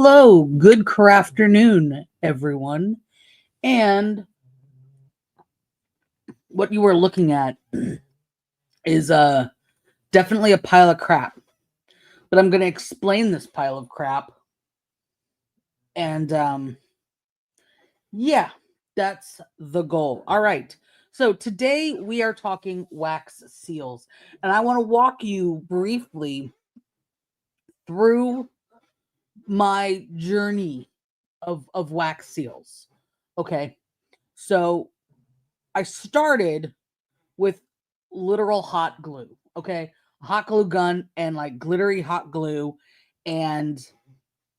Hello, good crafternoon, everyone. And what you are looking at is definitely a pile of crap. But I'm going to explain this pile of crap. And yeah, that's the goal. All right. So today we are talking wax seals. And I want to walk you briefly through my journey of wax seals. Okay. So I started with literal hot glue. Okay. Hot glue gun and like glittery hot glue. And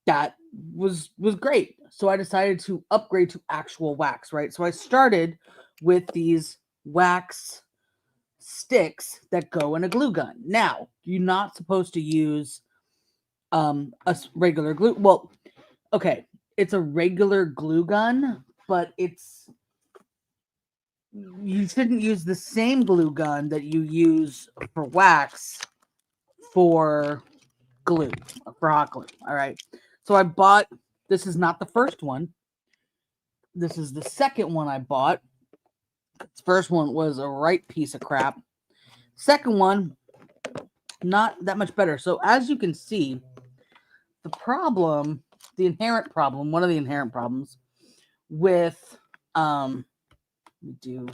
that was great. So I decided to upgrade to actual wax, right? So I started with these wax sticks that go in a glue gun. Now, you're not supposed to use a regular glue. Well, okay, it's a regular glue gun, but you shouldn't use the same glue gun that you use for wax for glue, for hot glue. All right. So I bought, this is not the first one. This is the second one I bought. The first one was a right piece of crap. Second one, not that much better. So as you can see, the problem, the inherent problem, one of the inherent problems with, let me do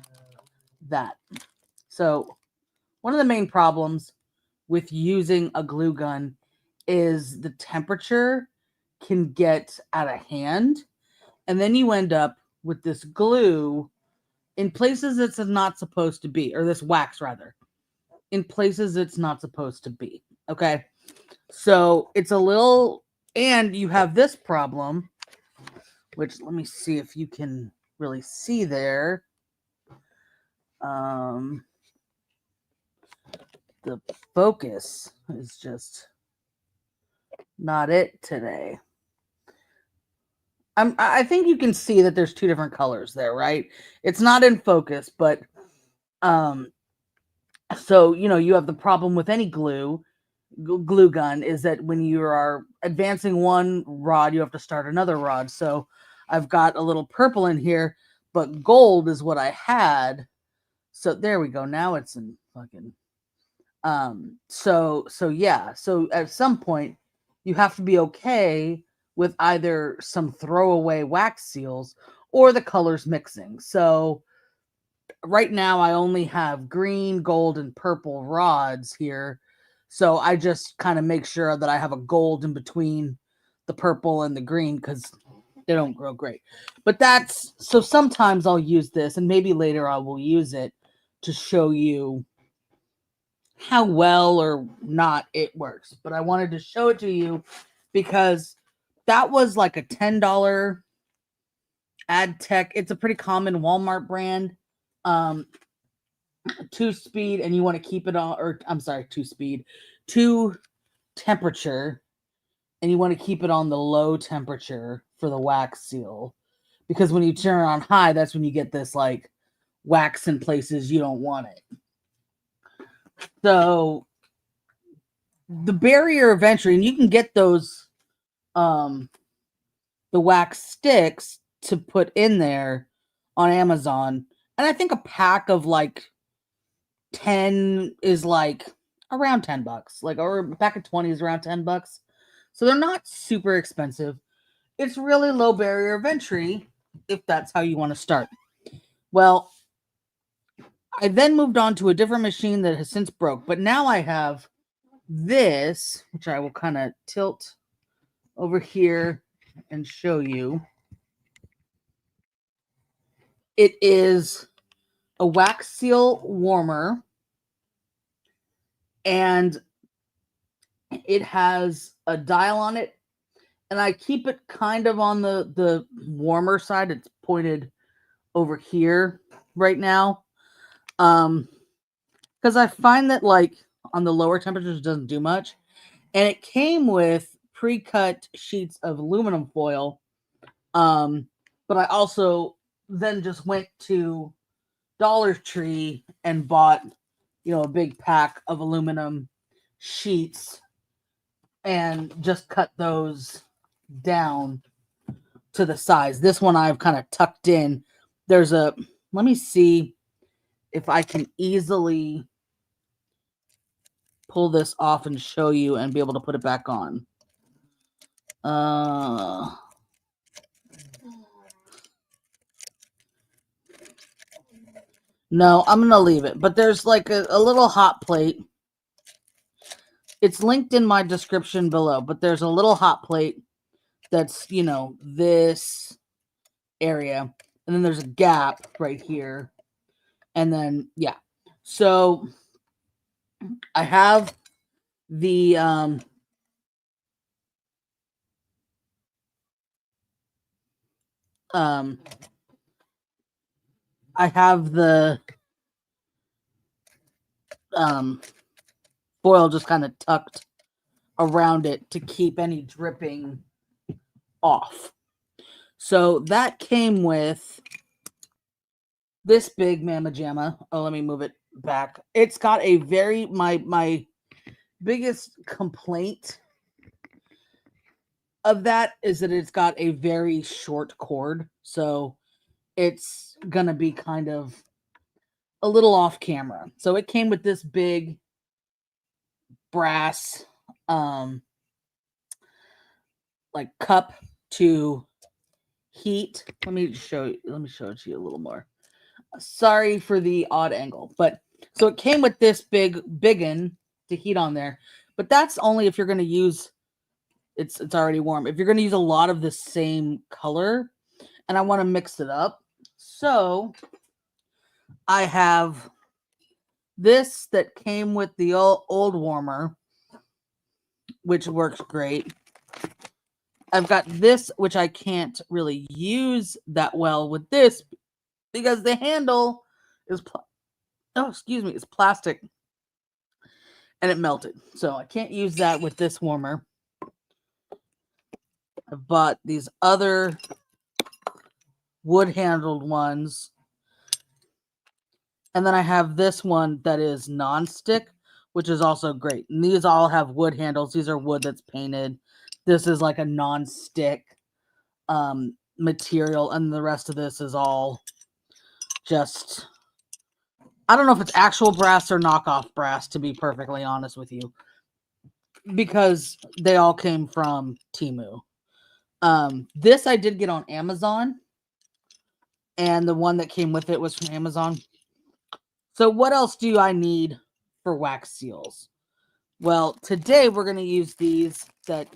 that. So one of the main problems with using a glue gun is the temperature can get out of hand, and then you end up with this glue in places it's not supposed to be, or this wax rather, in places it's not supposed to be. Okay, so it's a little, and you have this problem, which let me see if you can really see there. The focus is just not it today. I think you can see that there's two different colors there, right? It's not in focus, but so you have the problem with any glue gun is that when you are advancing one rod, you have to start another rod. So I've got a little purple in here, but gold is what I had. So there we go. Now it's in fucking so yeah. So at some point you have to be okay with either some throwaway wax seals or the colors mixing. So right now I only have green, gold, and purple rods here. So I just kind of make sure that I have a gold in between the purple and the green because they don't grow great. But that's, so sometimes I'll use this, and maybe later I will use it to show you how well or not it works. But I wanted to show it to you because that was like a $10 ad tech. It's a pretty common Walmart brand. 2-speed, and you want to keep it on, or I'm sorry, 2-speed, 2 temperature, and you want to keep it on the low temperature for the wax seal, because when you turn it on high, that's when you get this like wax in places you don't want it. So the barrier of entry, and you can get those the wax sticks to put in there on Amazon, and I think a pack of like 10 is like around $10, like, or a pack of 20 is around $10. So they're not super expensive. It's really low barrier of entry if that's how you want to start. Well, I then moved on to a different machine that has since broke, but now I have this, which I will kind of tilt over here and show you. It is a wax seal warmer, and it has a dial on it, and I keep it kind of on the warmer side. It's pointed over here right now, because I find that like on the lower temperatures it doesn't do much. And it came with pre-cut sheets of aluminum foil, but I also then just went to Dollar Tree and bought a big pack of aluminum sheets and just cut those down to the sides. This one I've kind of tucked in. There's a, let me see if I can easily pull this off and show you and be able to put it back on. No, I'm going to leave it. But there's like a little hot plate. It's linked in my description below, but there's a little hot plate that's, you know, this area. And then there's a gap right here. And then, yeah. So I have the I have the foil just kind of tucked around it to keep any dripping off. So that came with this big Mama Jamma. Oh, let me move it back. It's got a very, my biggest complaint of that is that it's got a very short cord. So it's going to be kind of a little off camera. So it came with this big brass like cup to heat. Let me show it to you a little more. Sorry for the odd angle, but so it came with this biggin to heat on there, but that's only if you're going to use it's already warm. If you're going to use a lot of the same color and I want to mix it up. So I have this that came with the old warmer, which works great. I've got this, which I can't really use that well with this because the handle is, it's plastic and it melted. So I can't use that with this warmer. I've bought these other wood-handled ones. And then I have this one that is non-stick, which is also great. And these all have wood handles. These are wood that's painted. This is like a non-stick material. And the rest of this is all just, I don't know if it's actual brass or knockoff brass, to be perfectly honest with you, because they all came from Temu. This I did get on Amazon, and the one that came with it was from Amazon. So what else do I need for wax seals? Well, today we're going to use these that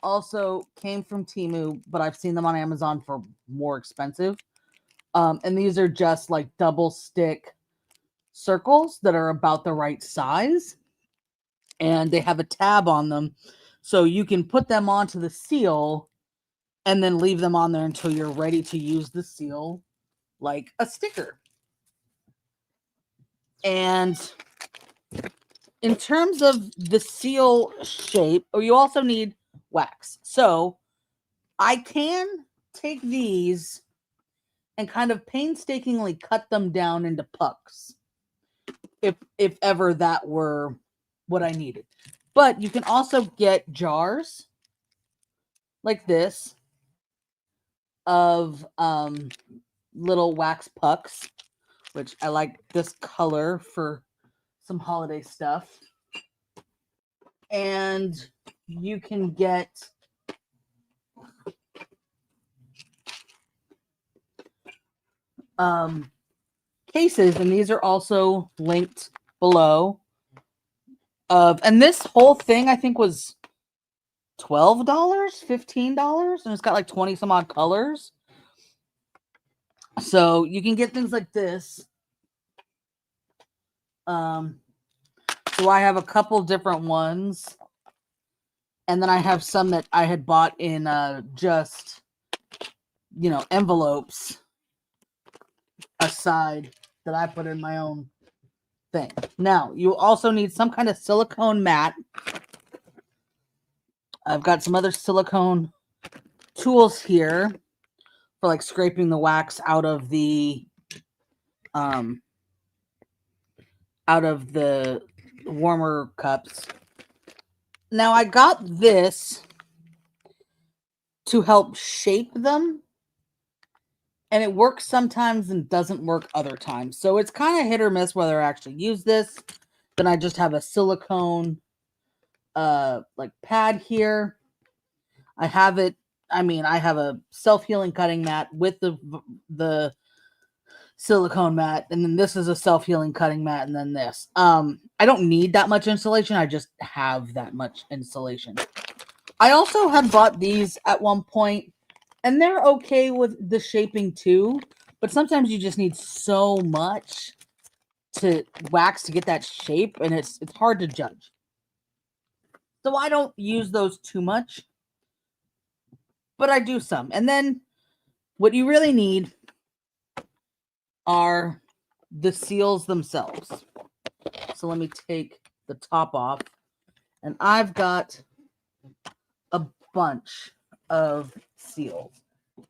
also came from Temu, but I've seen them on Amazon for more expensive. And these are just like double stick circles that are about the right size. And they have a tab on them. So you can put them onto the seal and then leave them on there until you're ready to use the seal like a sticker. And in terms of the seal shape, you also need wax. So I can take these and kind of painstakingly cut them down into pucks if ever that were what I needed. But you can also get jars like this of little wax pucks, which I like this color for some holiday stuff. And you can get cases, and these are also linked below. And this whole thing I think was $12, $15, and it's got like 20 some odd colors. So you can get things like this. So I have a couple different ones, and then I have some that I had bought in just, you know, envelopes aside that I put in my own thing. Now, you also need some kind of silicone mat. I've got some other silicone tools here for like scraping the wax out of the warmer cups. Now I got this to help shape them. And it works sometimes and doesn't work other times. So it's kind of hit or miss whether I actually use this. Then I just have a silicone like pad here. I have it. I mean, I have a self-healing cutting mat with the silicone mat, and then this is a self-healing cutting mat, and then this. I don't need that much insulation. I just have that much insulation. I also had bought these at one point, and they're okay with the shaping too, but sometimes you just need so much to wax to get that shape, and it's hard to judge. So I don't use those too much, but I do some. And then what you really need are the seals themselves. So let me take the top off, and I've got a bunch of seals.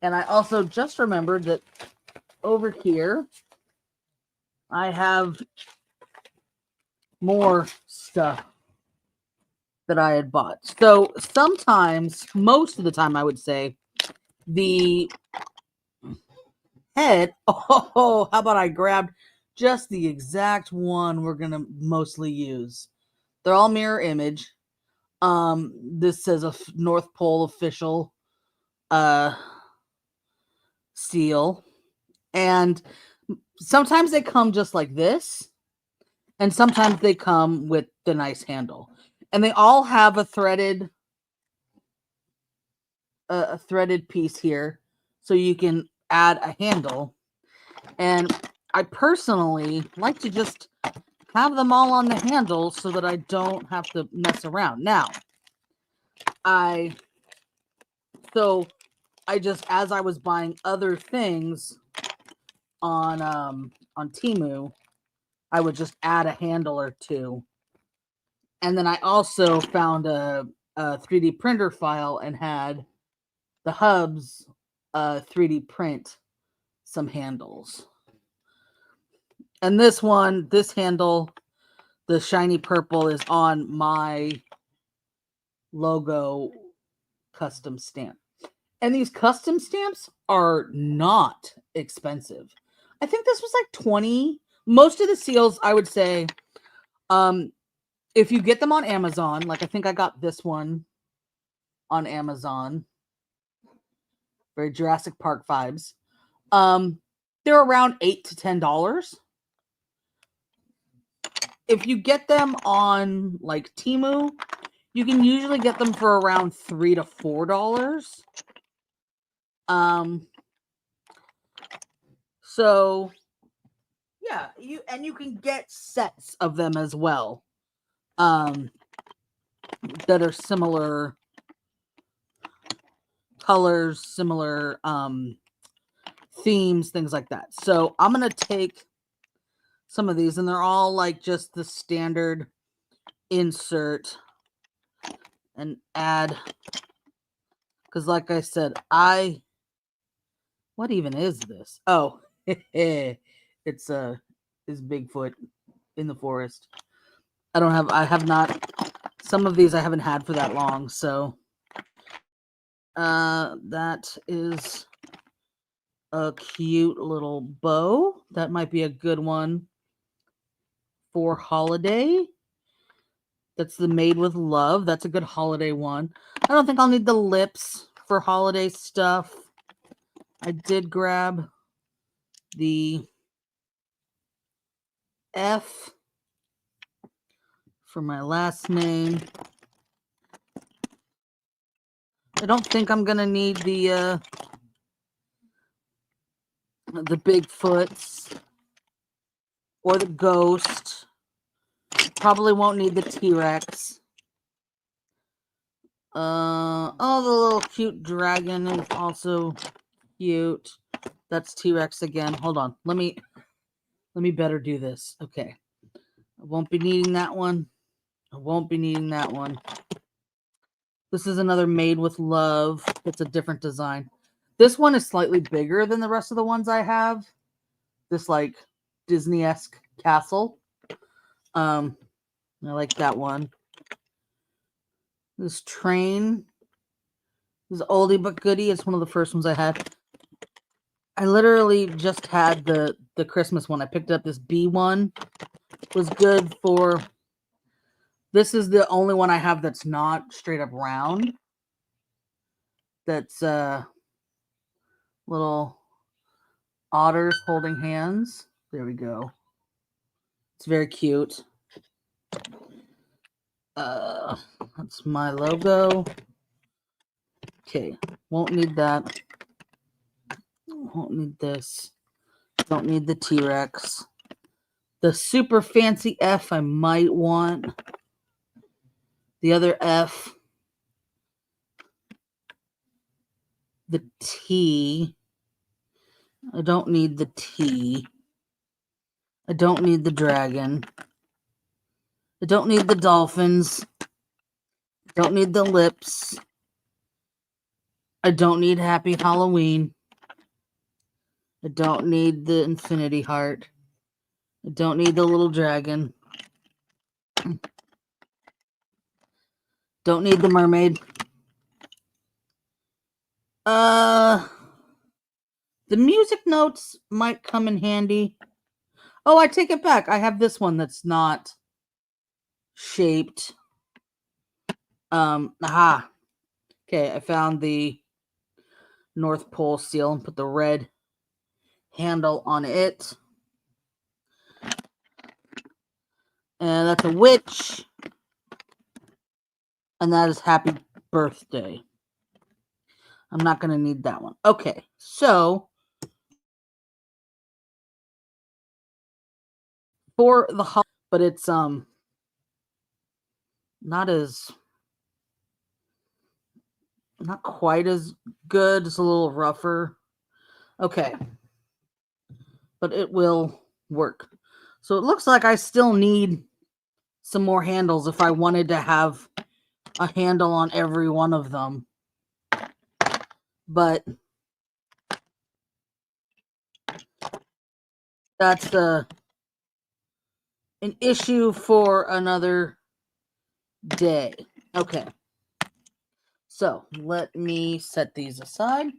And I also just remembered that over here I have more stuff that I had bought. So sometimes, most of the time I would say, the head, how about I grabbed just the exact one we're going to mostly use. They're all mirror image. This says a North Pole official seal. And sometimes they come just like this. And sometimes they come with the nice handle. And they all have a threaded piece here. So you can add a handle. And I personally like to just have them all on the handle so that I don't have to mess around. Now, I just, as I was buying other things on Temu, I would just add a handle or two. And then I also found a 3D printer file and had the hubs 3D print some handles. And this handle, the shiny purple, is on my logo custom stamp. And these custom stamps are not expensive. I think this was like 20. Most of the seals, I would say, if you get them on Amazon, like I think I got this one on Amazon, very Jurassic Park vibes. They're around $8 to $10. If you get them on like Temu, you can usually get them for around $3 to $4. So yeah, you can get sets of them as well. That are similar colors, similar themes, things like that. So I'm gonna take some of these, and they're all like just the standard insert, and add, because like I said, what even is this? Oh, it's is Bigfoot in the forest. I have not, some of these I haven't had for that long, so that is a cute little bow. That might be a good one for holiday. That's the Made with Love. That's a good holiday one. I don't think I'll need the lips for holiday stuff. I did grab the F for my last name. I don't think I'm gonna need the Bigfoots or the Ghost. Probably won't need the T-Rex. Oh, the little cute dragon is also cute. That's T-Rex again. Hold on. Let me better do this. Okay. I won't be needing that one. I won't be needing that one. This is another Made with Love. It's a different design. This one is slightly bigger than the rest of the ones I have. This like Disney-esque castle. I like that one. This train This is oldie but goodie. It's one of the first ones I had. I literally just had the Christmas one. I picked up this B one. It was good for... This is the only one I have that's not straight up round. That's little otters holding hands. There we go. It's very cute. That's my logo. Okay, won't need that. Won't need this. Don't need the T-Rex. The super fancy F I might want. The other F. The T. I don't need the T. I don't need the dragon. I don't need the dolphins. I don't need the lips. I don't need Happy Halloween. I don't need the infinity heart. I don't need the little dragon. Don't need the mermaid. The music notes might come in handy. Oh, I take it back. I have this one that's not shaped. Aha. Okay, I found the North Pole seal and put the red handle on it. And that's a witch. And that is happy birthday. I'm not going to need that one. Okay, so for the holiday, but it's not quite as good. It's a little rougher. Okay. But it will work. So it looks like I still need some more handles if I wanted to have a handle on every one of them. But that's an issue for another day. Okay. So let me set these aside.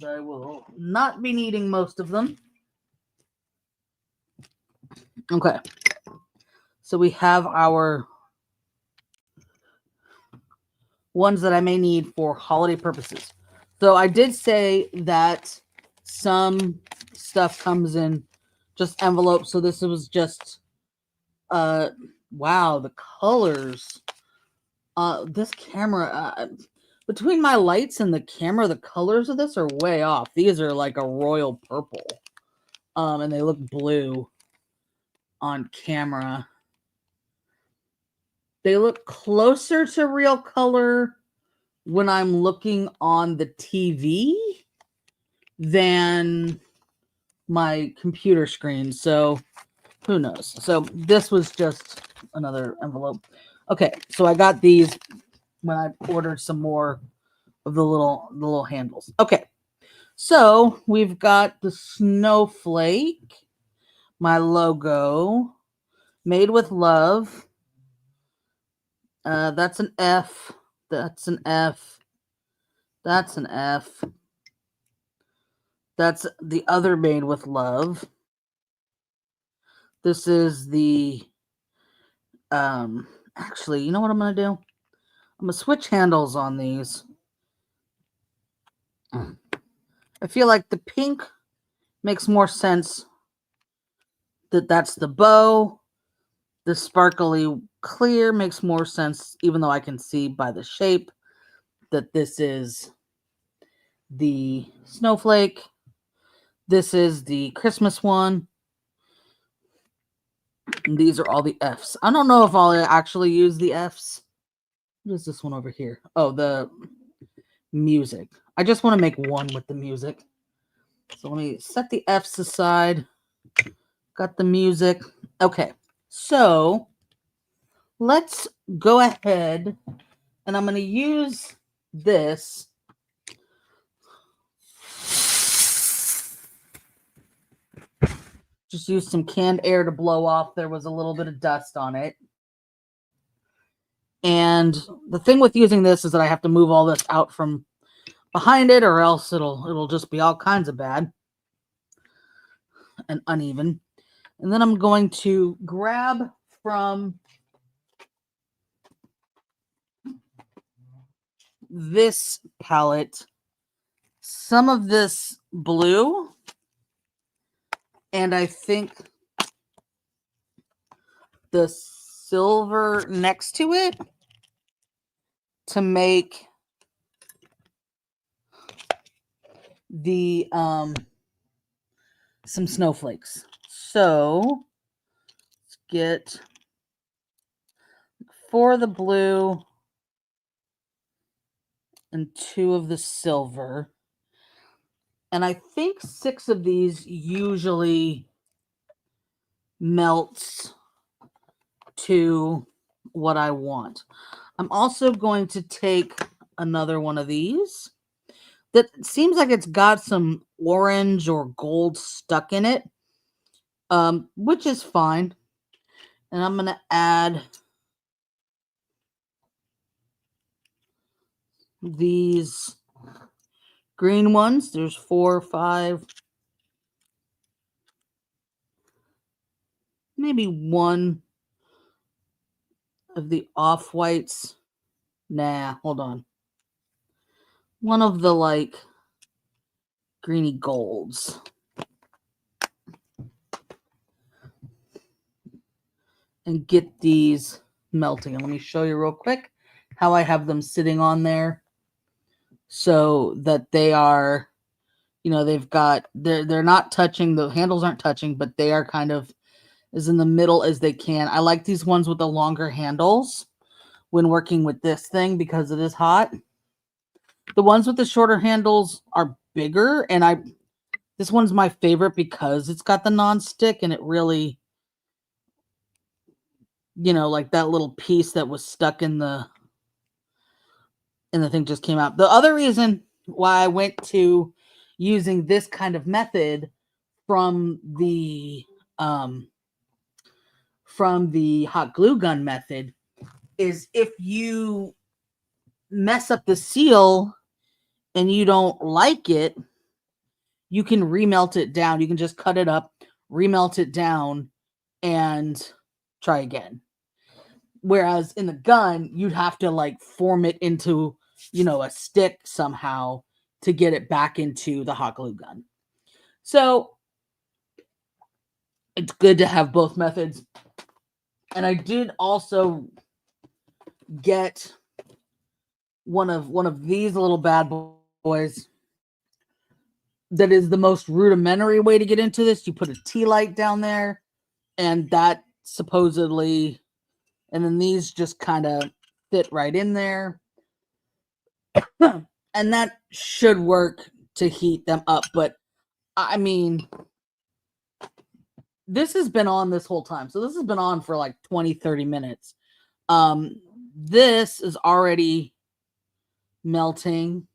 I will not be needing most of them. Okay. So we have our ones that I may need for holiday purposes. So I did say that some stuff comes in just envelopes. So this was just, wow, the colors. This camera, between my lights and the camera, the colors of this are way off. These are like a royal purple. And they look blue on camera. They look closer to real color when I'm looking on the TV than my computer screen. So who knows? So this was just another envelope. Okay, so I got these when I ordered some more of the little handles. Okay, so we've got the snowflake, my logo, made with love. That's an F. That's an F. That's an F. That's the other made with love. This is the, actually, you know what I'm going to do? I'm going to switch handles on these. I feel like the pink makes more sense that that's the bow. The sparkly clear makes more sense, even though I can see by the shape that this is the snowflake. This is the Christmas one. And these are all the Fs. I don't know if I'll actually use the Fs. What is this one over here? Oh, the music. I just want to make one with the music. So let me set the Fs aside. Got the music. Okay. So let's go ahead and I'm going to use this. Just use some canned air to blow off. There was a little bit of dust on it. And the thing with using this is that I have to move all this out from behind it, or else it'll just be all kinds of bad and uneven. And then I'm going to grab from this palette some of this blue, and I think the silver next to it to make the some snowflakes. So let's get 4 of the blue and 2 of the silver. And I think 6 of these usually melts to what I want. I'm also going to take another one of these that seems like it's got some orange or gold stuck in it, which is fine. And I'm going to add these green ones. There's 4, 5, maybe 1 of the off-whites. Nah, hold on. 1 of the like greeny golds. And get these melting. And let me show you real quick how I have them sitting on there so that they are, you know, they're not touching, the handles aren't touching, but they are kind of as in the middle as they can. I like these ones with the longer handles when working with this thing because it is hot. The ones with the shorter handles are bigger, and this one's my favorite because it's got the non-stick, and it really, you know, like that little piece that was stuck in the thing just came out. The other reason why I went to using this kind of method from the hot glue gun method is if you mess up the seal and you don't like it, you can remelt it down. You can just cut it up, remelt it down, and try again. Whereas in the gun, you'd have to like form it into, you know, a stick somehow to get it back into the hot glue gun. So it's good to have both methods. And I did also get one of these little bad boys that is the most rudimentary way to get into this. You put a tea light down there, and that supposedly, and then these just kind of fit right in there. And that should work to heat them up. But I mean, this has been on this whole time. So this has been on for like 20, 30 minutes. This is already melting.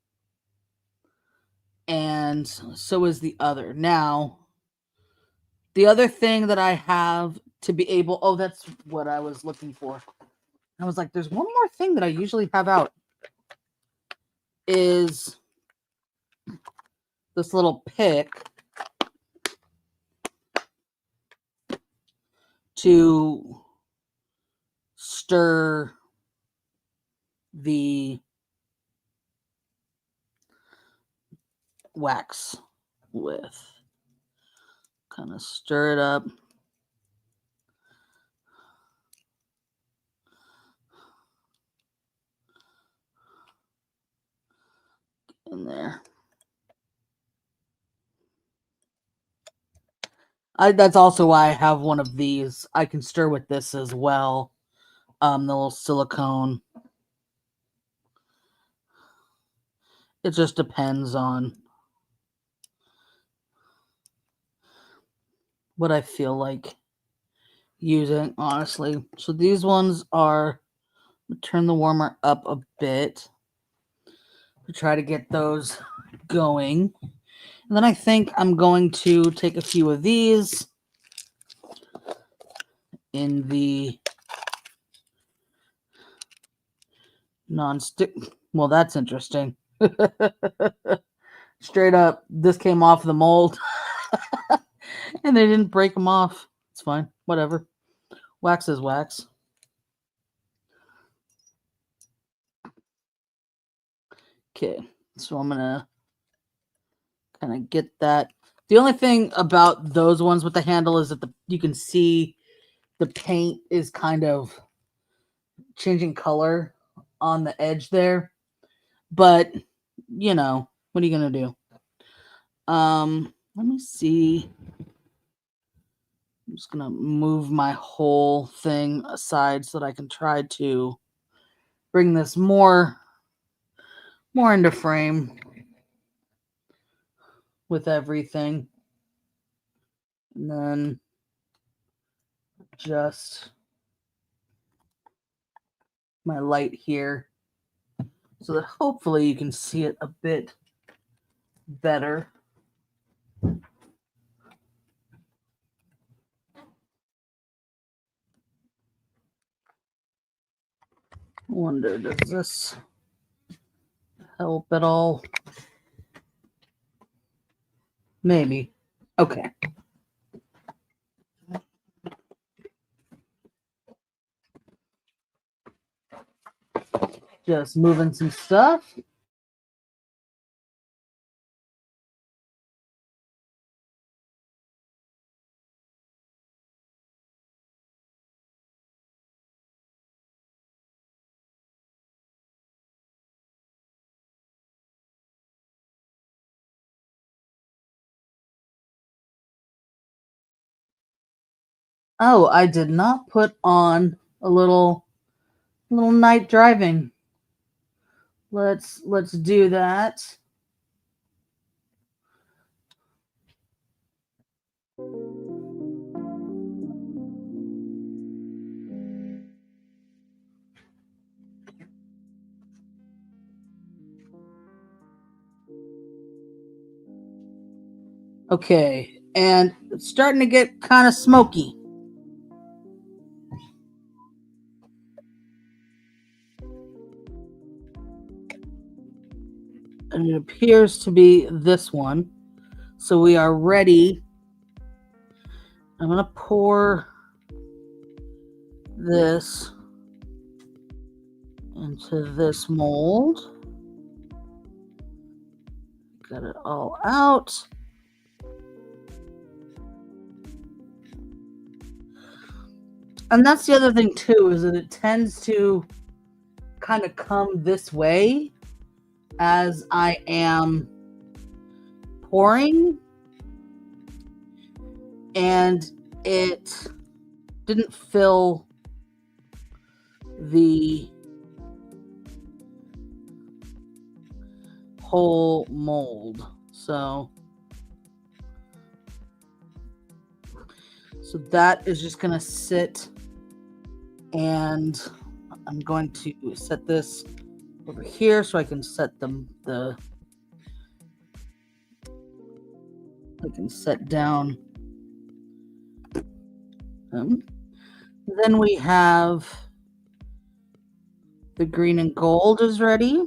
And so is the other. Now, the other thing that I have to be able... Oh, that's what I was looking for. I was like, there's one more thing that I usually have out. Is this little pick to stir the wax with. Kind of stir it up. In there. That's also why I have one of these. I can stir with this as well. The little silicone. It just depends on what I feel like using, honestly. So these ones are, turn the warmer up a bit to try to get those going. And then I think I'm going to take a few of these in the Non-stick. Well, that's interesting. Straight up, this came off the mold and they didn't break them off. It's fine. Whatever. Wax is wax. Okay. So I'm going to kind of get that. The only thing about those ones with the handle is that you can see the paint is kind of changing color on the edge there. But, you know, what are you going to do? Let me see. I'm just going to move my whole thing aside so that I can try to bring this more into frame with everything. And then just my light here so that hopefully you can see it a bit better. I wonder, does this help at all? Maybe. Okay. Just moving some stuff. Oh, I did not put on a little night driving. Let's do that. Okay, and it's starting to get kind of smoky. And it appears to be this one. So we are ready. I'm going to pour this into this mold. Got it all out. And that's the other thing too, is that it tends to kind of come this way as I am pouring, and it didn't fill the whole mold. So that is just going to sit, and I'm going to set this over here so I can set I can set down. Then we have the green and gold is ready.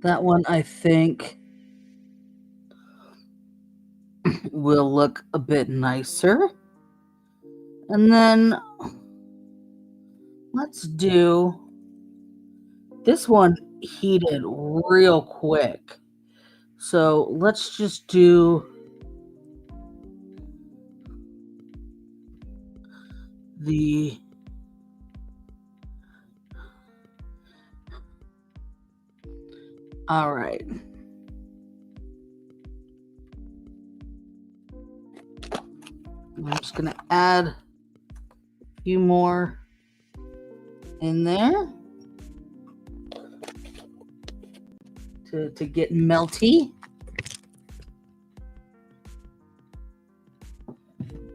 That one, I think, will look a bit nicer. And then let's do this one heated real quick. So let's just do all right. I'm just going to add a few more in there to get melty.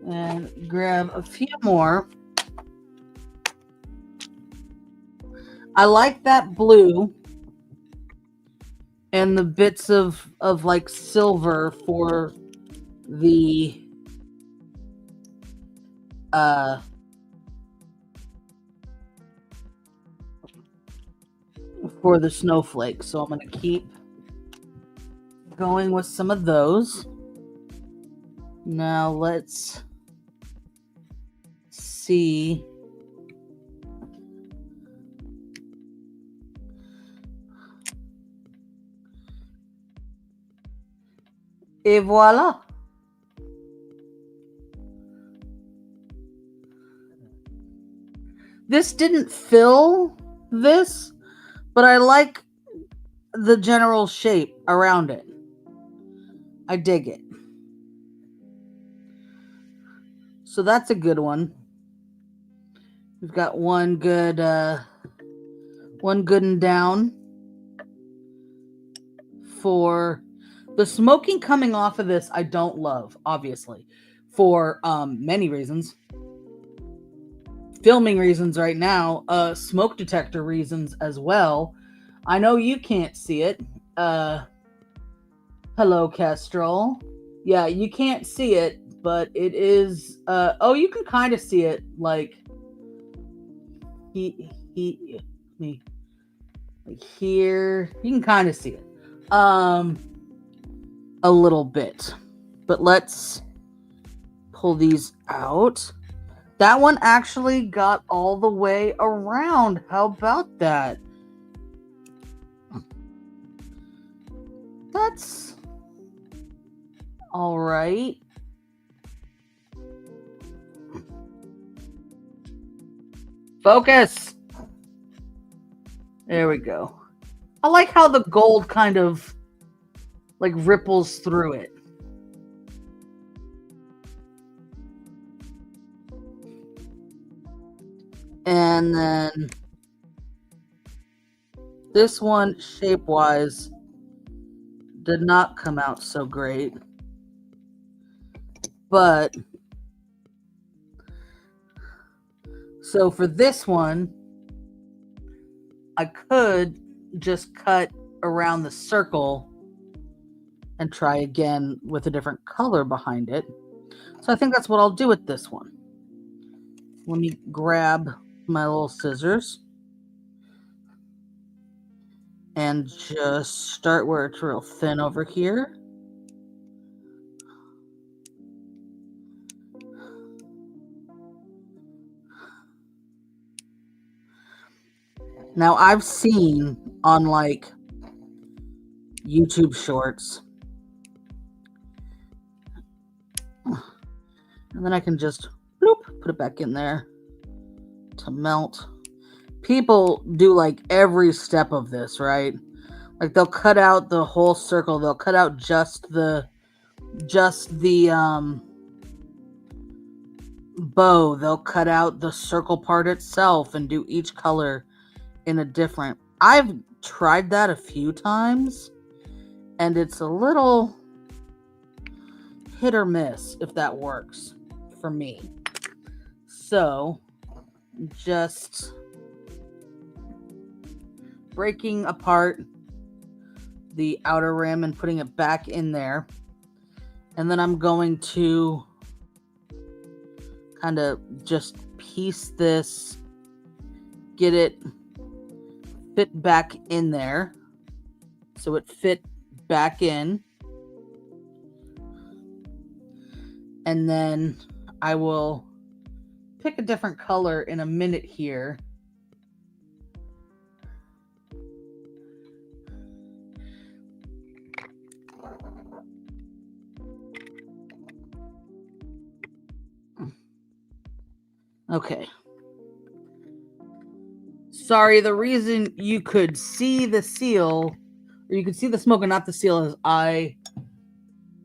And grab a few more. I like that blue and the bits of like silver for the snowflakes. So I'm going to keep going with some of those. Now let's see. Et voila. This didn't fill this, but I like the general shape around it. I dig it. So that's a good one. We've got one good and down. For the smoking coming off of this, I don't love, obviously, for many reasons. Filming reasons right now, smoke detector reasons as well. I know you can't see it. Hello, Kestrel. Yeah, you can't see it, but it is. Oh, you can kind of see it, like like here. You can kind of see it, a little bit. But let's pull these out. That one actually got all the way around. How about that? That's all right. Focus. There we go. I like how the gold kind of like ripples through it. And then this one, shape-wise, did not come out so great. But, so for this one, I could just cut around the circle and try again with a different color behind it. So I think that's what I'll do with this one. Let me grab my little scissors and just start where it's real thin over here. Now I've seen on like YouTube shorts, and then I can just bloop, put it back in there to melt. People do like every step of this, right? Like they'll cut out the whole circle. They'll cut out just the bow. They'll cut out the circle part itself and do each color in a different. I've tried that a few times, and it's a little hit or miss if that works for me. So just breaking apart the outer rim and putting it back in there. And then I'm going to kind of just piece this, get it fit back in there. So it fit back in. And then I will pick a different color in a minute here. Okay. Sorry, the reason you could see the seal, or you could see the smoke and not the seal, is I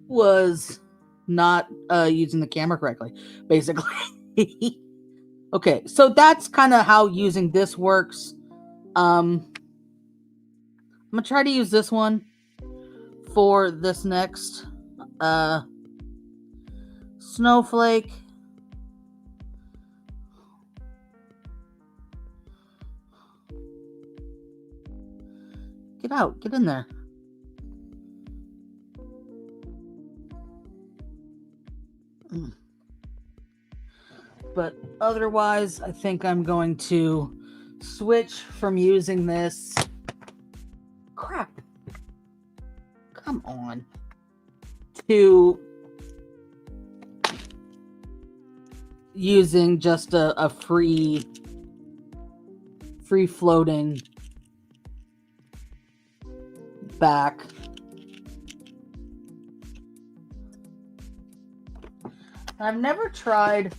was not using the camera correctly, basically. Okay, so that's kind of how using this works. I'm gonna try to use this one for this next snowflake. Get out, get in there. But otherwise, I think I'm going to switch from using this. Crap. Come on. To using just a free floating back. I've never tried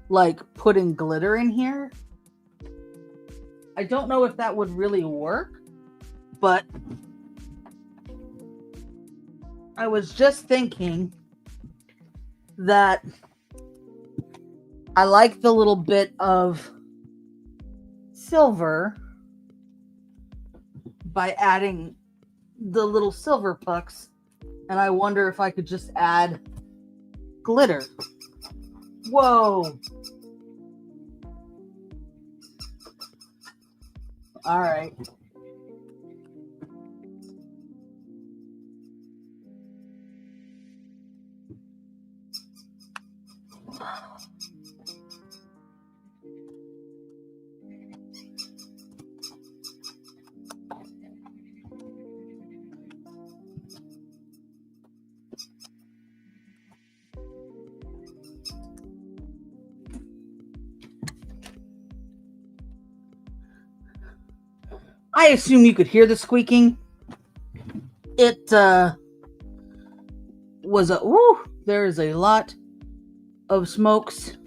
like putting glitter in here. I don't know if that would really work, but I was just thinking that I like the little bit of silver by adding the little silver pucks, and I wonder if I could just add glitter. Whoa. All right. I assume you could hear the squeaking. It was a there is a lot of smokes.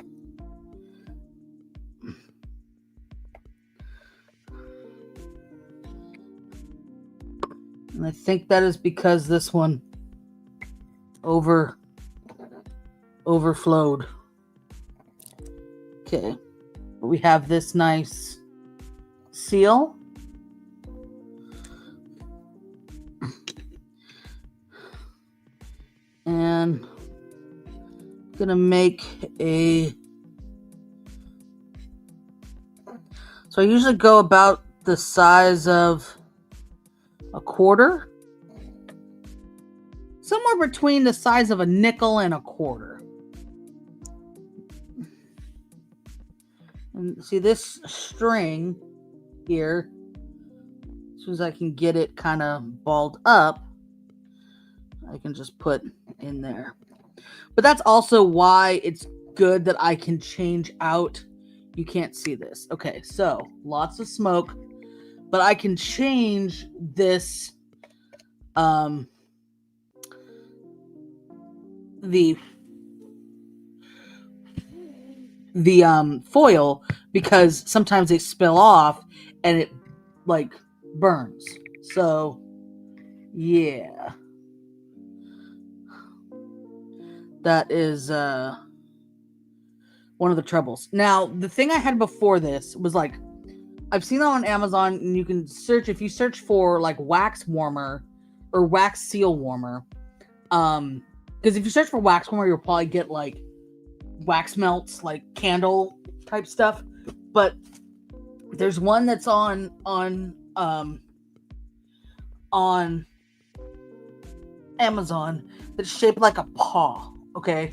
And I think that is because this one overflowed. Okay. We have this nice seal. And I'm gonna make so I usually go about the size of a quarter, somewhere between the size of a nickel and a quarter. And see this string here, as soon as I can get it kind of balled up, I can just put in there. But that's also why it's good that I can change out. You can't see this. Okay, so lots of smoke, but I can change this the foil, because sometimes they spill off and it like burns. So yeah, that is one of the troubles. Now the thing I had before this was like, I've seen that on Amazon, and you can search, if you search for like wax warmer or wax seal warmer, because if you search for wax warmer, you'll probably get like wax melts, like candle type stuff. But there's one that's on Amazon that's shaped like a paw, okay?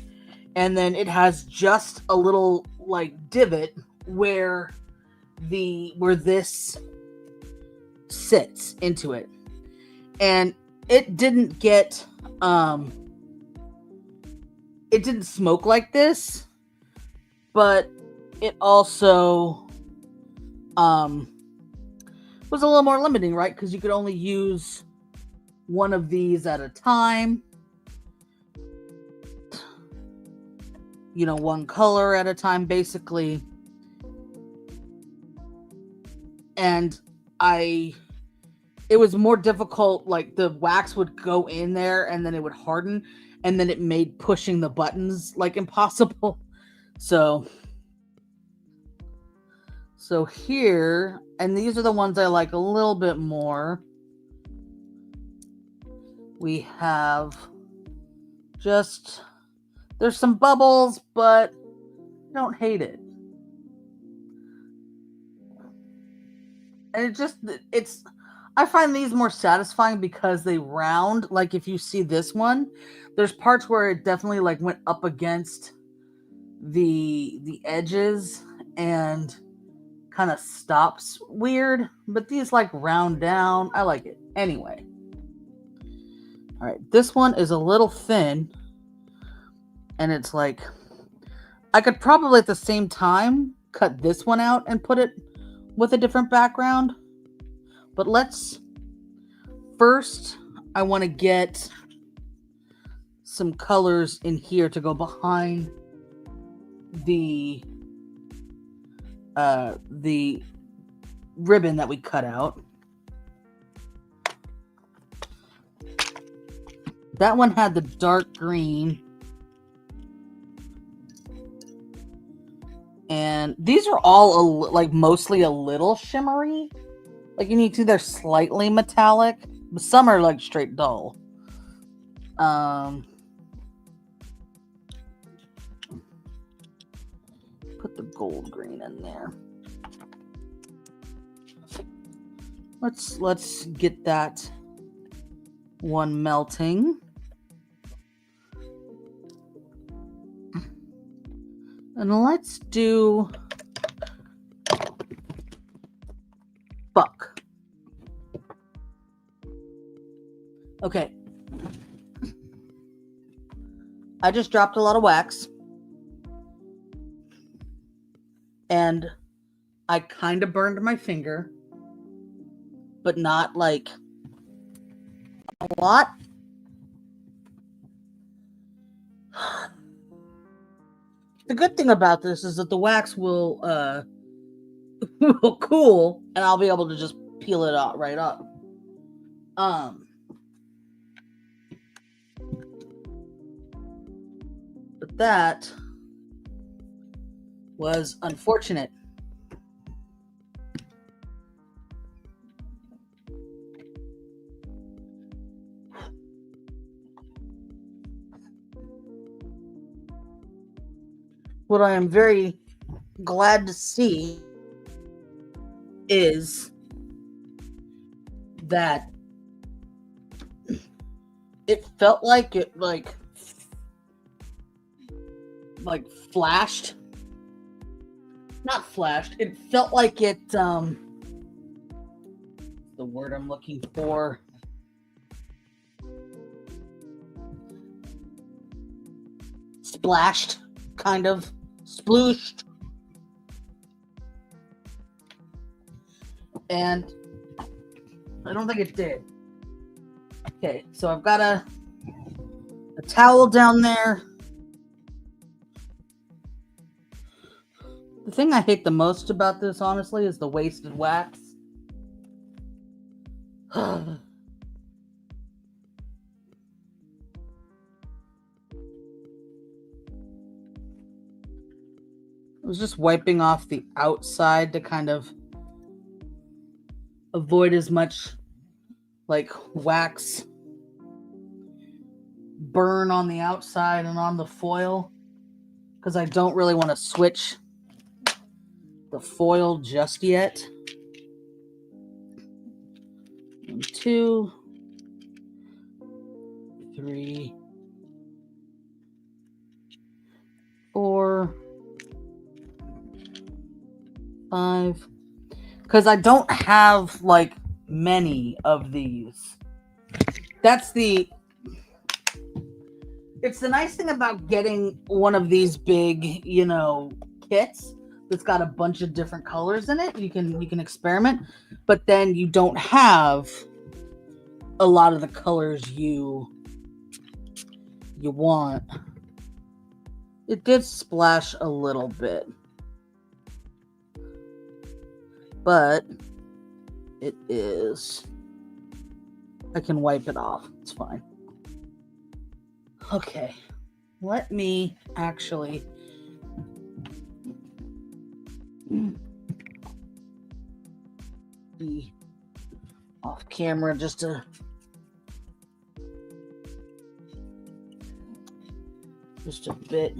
And then it has just a little like divot where this sits into it. And it didn't get it didn't smoke like this, but it also was a little more limiting, right? Because you could only use one of these at a time, you know, one color at a time basically. And it was more difficult, like the wax would go in there and then it would harden, and then it made pushing the buttons like impossible. So here, and these are the ones I like a little bit more. We have just, there's some bubbles, but I don't hate it. And I find these more satisfying because they round. Like if you see this one, there's parts where it definitely like went up against the edges and kind of stops weird, but these like round down. I like it. Anyway. All right, this one is a little thin, and it's like, I could probably at the same time cut this one out and put it with a different background. But let's first, I want to get some colors in here to go behind the ribbon that we cut out. That one had the dark green. And these are all like mostly a little shimmery. Like you need to, they're slightly metallic. But some are like straight dull. Put the gold green in there. Let's get that one melting. And let's do buck. Okay. I just dropped a lot of wax. And I kind of burned my finger. But not like a lot. The good thing about this is that the wax will will cool, and I'll be able to just peel it out right up. But that was unfortunate. What I am very glad to see is that it felt like it like flashed. Not flashed. It felt like it the word I'm looking for. Splashed, kind of. Splooshed. And I don't think it did. Okay, so I've got a towel down there. The thing I hate the most about this, honestly, is the wasted wax. I was just wiping off the outside to kind of avoid as much like wax burn on the outside and on the foil, because I don't really want to switch the foil just yet. 1, 2, 3, 4, 5, because I don't have like many of these. It's the nice thing about getting one of these big, kits that's got a bunch of different colors in it. You can experiment, but then you don't have a lot of the colors you want. It did splash a little bit, but it is, I can wipe it off. It's fine. Okay, let me actually be off camera just a bit,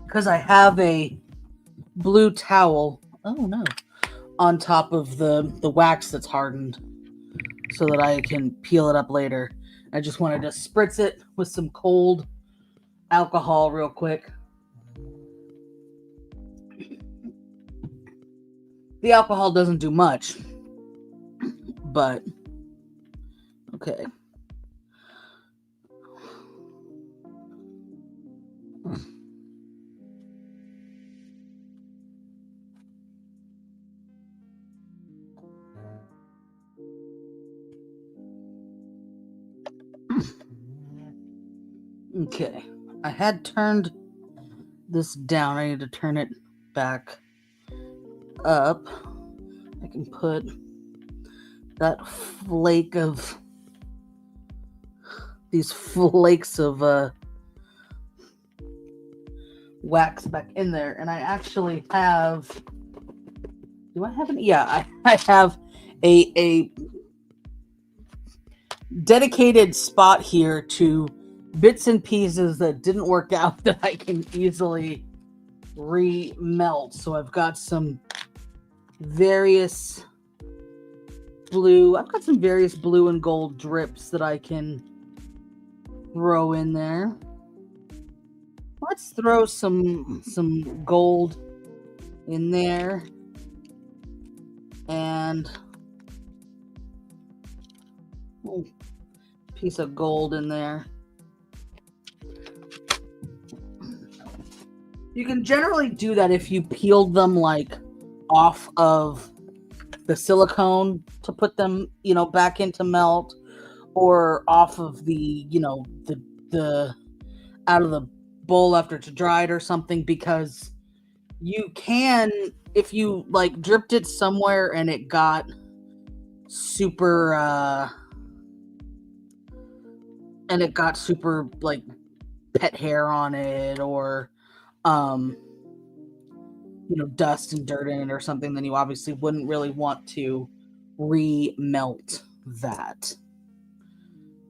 because I have a blue towel, on top of the wax that's hardened so that I can peel it up later. I just wanted to spritz it with some cold alcohol real quick. The alcohol doesn't do much, but okay. Okay, I had turned this down. I need to turn it back up. I can put that flake of these flakes of wax back in there, and I actually have. Do I have any? Yeah, I have a dedicated spot here to bits and pieces that didn't work out that I can easily remelt. So I've got some various blue. I've got some various blue and gold drips that I can throw in there. Let's throw some gold in there. And a piece of gold in there. You can generally do that if you peeled them like off of the silicone to put them, back into melt, or off of the, the out of the bowl after it's dried or something, because you can, if you like dripped it somewhere and it got super like pet hair on it, or dust and dirt in it or something, then you obviously wouldn't really want to remelt that.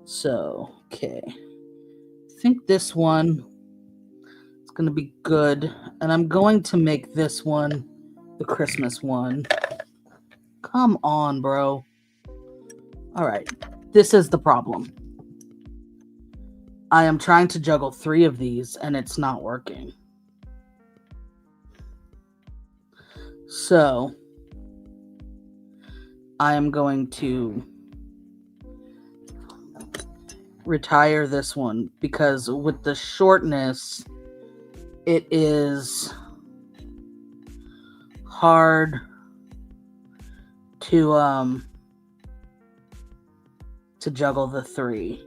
So, okay. I think this one is going to be good. And I'm going to make this one the Christmas one. Come on, bro. All right. This is the problem. I am trying to juggle 3 of these and it's not working. So, I am going to retire this one because with the shortness, it is hard to juggle the 3.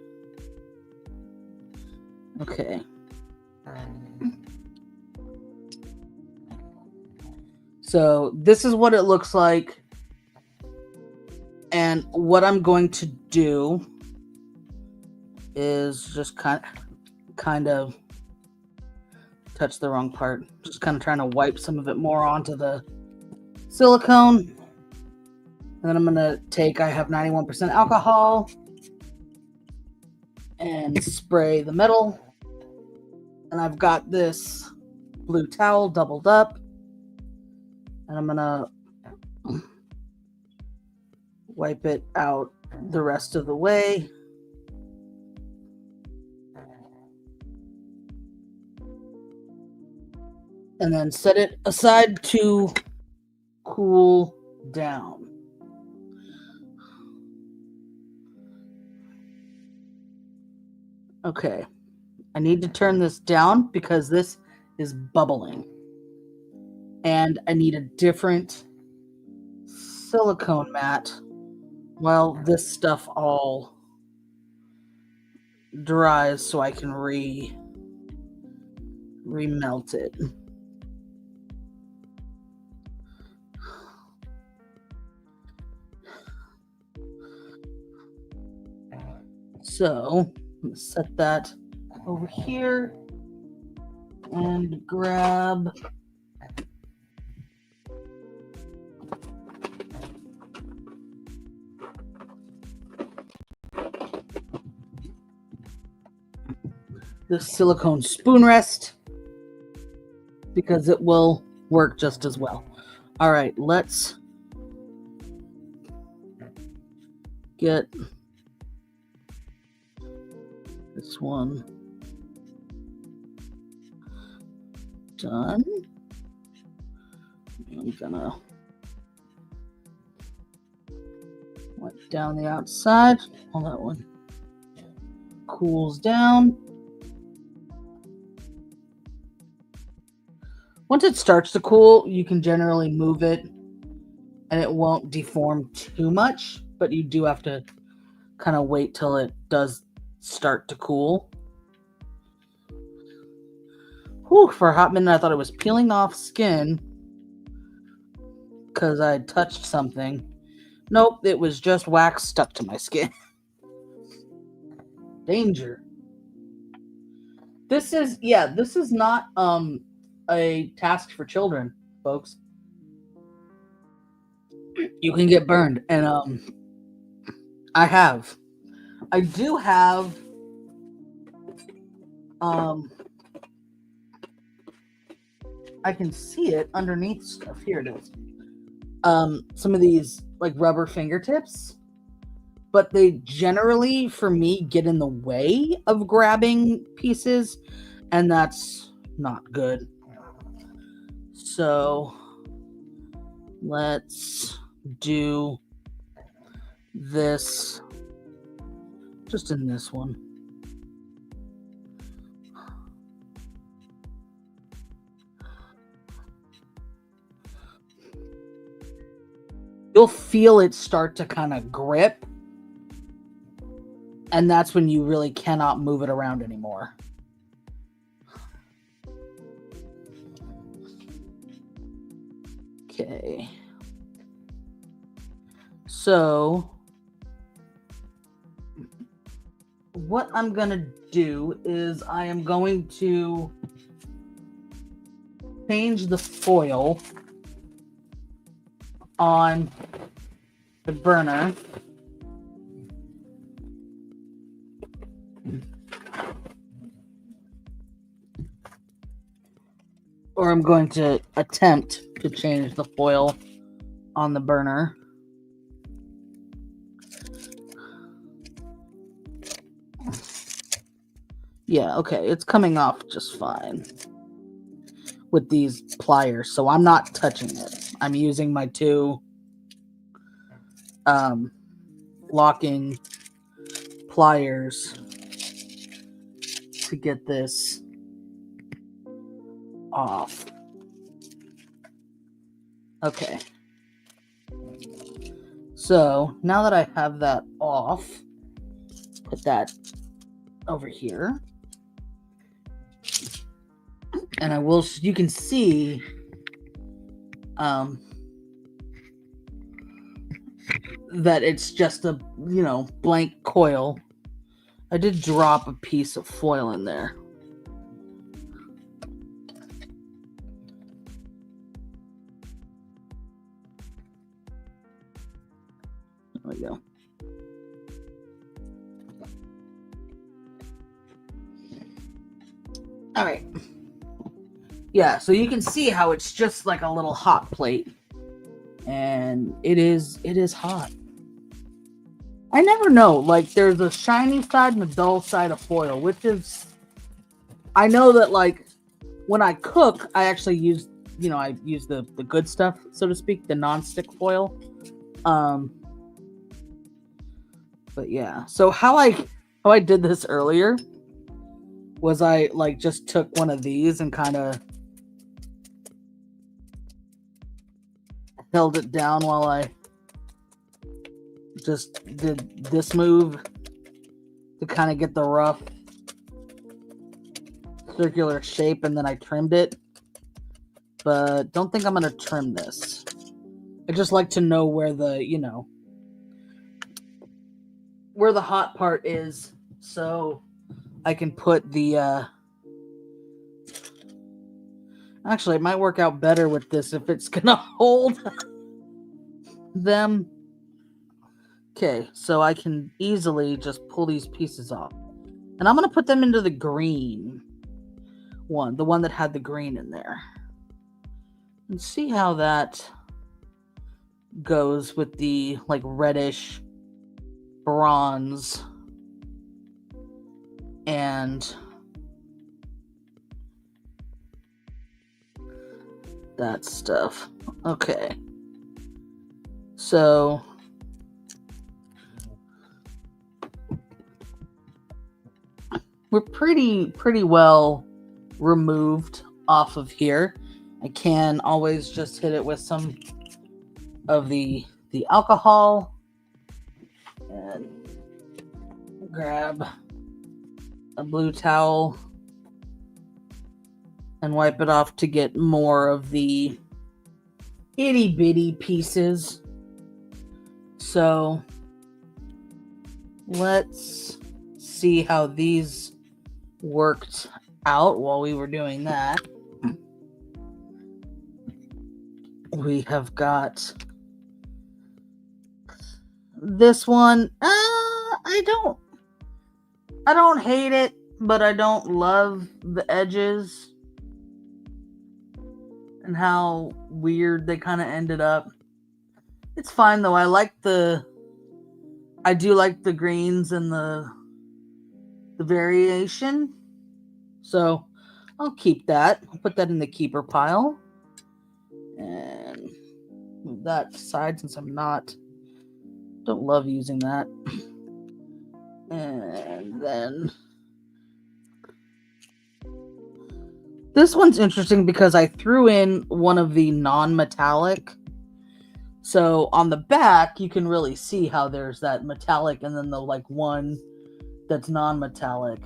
Okay. So this is what it looks like. And what I'm going to do is just kind of touch the wrong part. Just kind of trying to wipe some of it more onto the silicone. And then I'm going to take, I have 91% alcohol, and spray the metal. And I've got this blue towel doubled up. And I'm going to wipe it out the rest of the way. And then set it aside to cool down. Okay. I need to turn this down because this is bubbling. And I need a different silicone mat while this stuff all dries so I can remelt it. So, I'm going to set that over here and grab the silicone spoon rest because it will work just as well. All right, let's get this one done. I'm gonna wipe down the outside. While that one cools down. Once it starts to cool, you can generally move it and it won't deform too much, but you do have to kind of wait till it does start to cool. Whew, for a hot minute I thought it was peeling off skin because I touched something. Nope, it was just wax stuck to my skin. Danger. This is not a task for children, folks. You can get burned, and I do have I can see it underneath stuff. Here it is. Some of these like rubber fingertips, but they generally, for me, get in the way of grabbing pieces, and that's not good. So let's do this just in this one. You'll feel it start to kind of grip, and that's when you really cannot move it around anymore. Okay. So what I'm going to do is I am going to change the foil on the burner. Or I'm going to attempt to change the foil on the burner. Yeah, okay, it's coming off just fine with these pliers, so I'm not touching it. I'm using my two locking pliers to get this off. Okay. So now that I have that off, put that over here. And you can see that it's just a, blank coil. I did drop a piece of foil in there. There we go. All right. Yeah, so you can see how it's just like a little hot plate. And it is hot. I never know. Like, there's a shiny side and a dull side of foil, which is... I know that, like, when I cook, I actually use, I use the good stuff, so to speak, the non-stick foil. But yeah. So how I did this earlier was I, like, just took one of these and kind of held it down while I just did this move to kind of get the rough circular shape, and then I trimmed it. But don't think I'm going to trim this. I just like to know where the, where the hot part is, so I can put the, actually, it might work out better with this if it's going to hold them. Okay, so I can easily just pull these pieces off. And I'm going to put them into the green one, the one that had the green in there. And see how that goes with the, like, reddish bronze and that stuff. Okay. So we're pretty well removed off of here. I can always just hit it with some of the alcohol and grab a blue towel and wipe it off to get more of the itty bitty pieces. So let's see how these worked out while we were doing that. We have got this one. I don't hate it, but I don't love the edges and how weird they kind of ended up. It's fine though. I do like the greens and the variation. So I'll keep that. I'll put that in the keeper pile. And move that aside since don't love using that. And then this one's interesting because I threw in one of the non-metallic. So on the back, you can really see how there's that metallic and then the one that's non-metallic.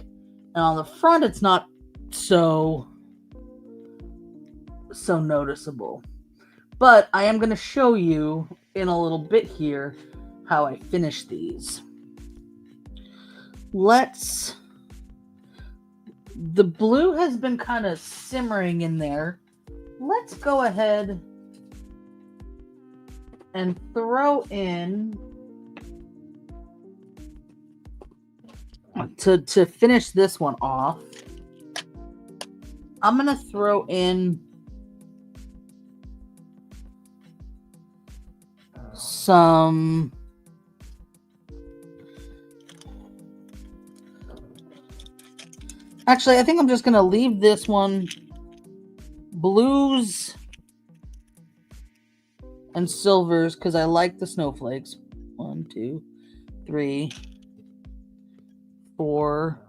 And on the front, it's not so noticeable. But I am going to show you in a little bit here how I finish these. The blue has been kind of simmering in there. Let's go ahead and throw in to finish this one off. I'm going to throw in some Actually, I think I'm just going to leave this one blues and silvers because I like the snowflakes. 1, 2, 3, 4.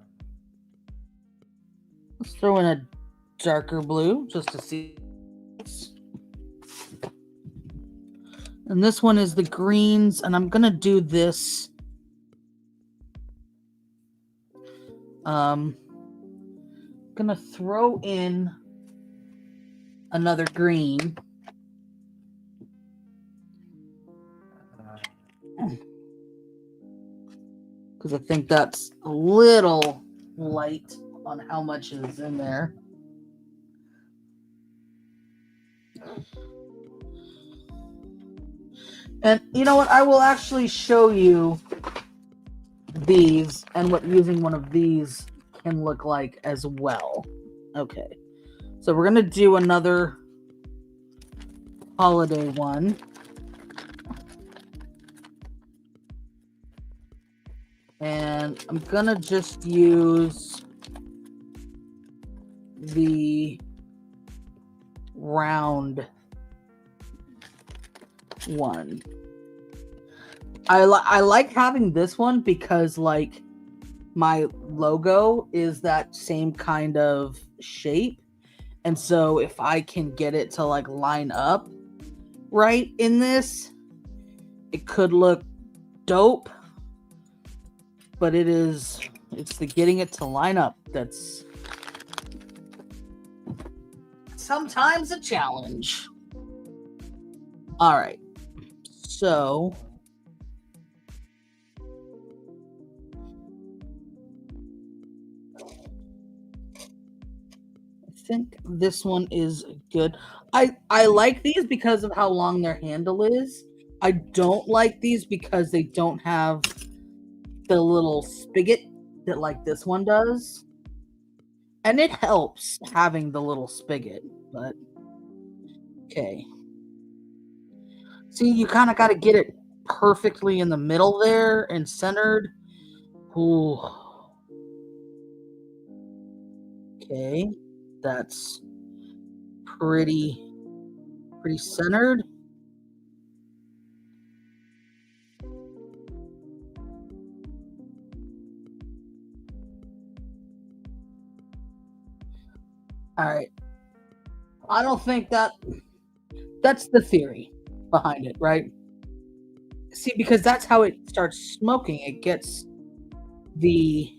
Let's throw in a darker blue just to see. And this one is the greens, and I'm going to do this. Going to throw in another green. Because I think that's a little light on how much is in there. And you know what? I will actually show you these and what using one of these can look like as well. Okay. So we're going to do another holiday one. And I'm going to just use the round one. I like having this one because my logo is that same kind of shape. And so if I can get it to line up right in this, it could look dope. But it's the getting it to line up that's sometimes a challenge. All right. So I think this one is good. I like these because of how long their handle is. I don't like these because they don't have the little spigot that this one does. And it helps having the little spigot, but okay. See, you kind of got to get it perfectly in the middle there and centered. Ooh. Okay. That's pretty pretty centered. All right. I don't think that's the theory behind it, right? See, because that's how it starts smoking. It gets the.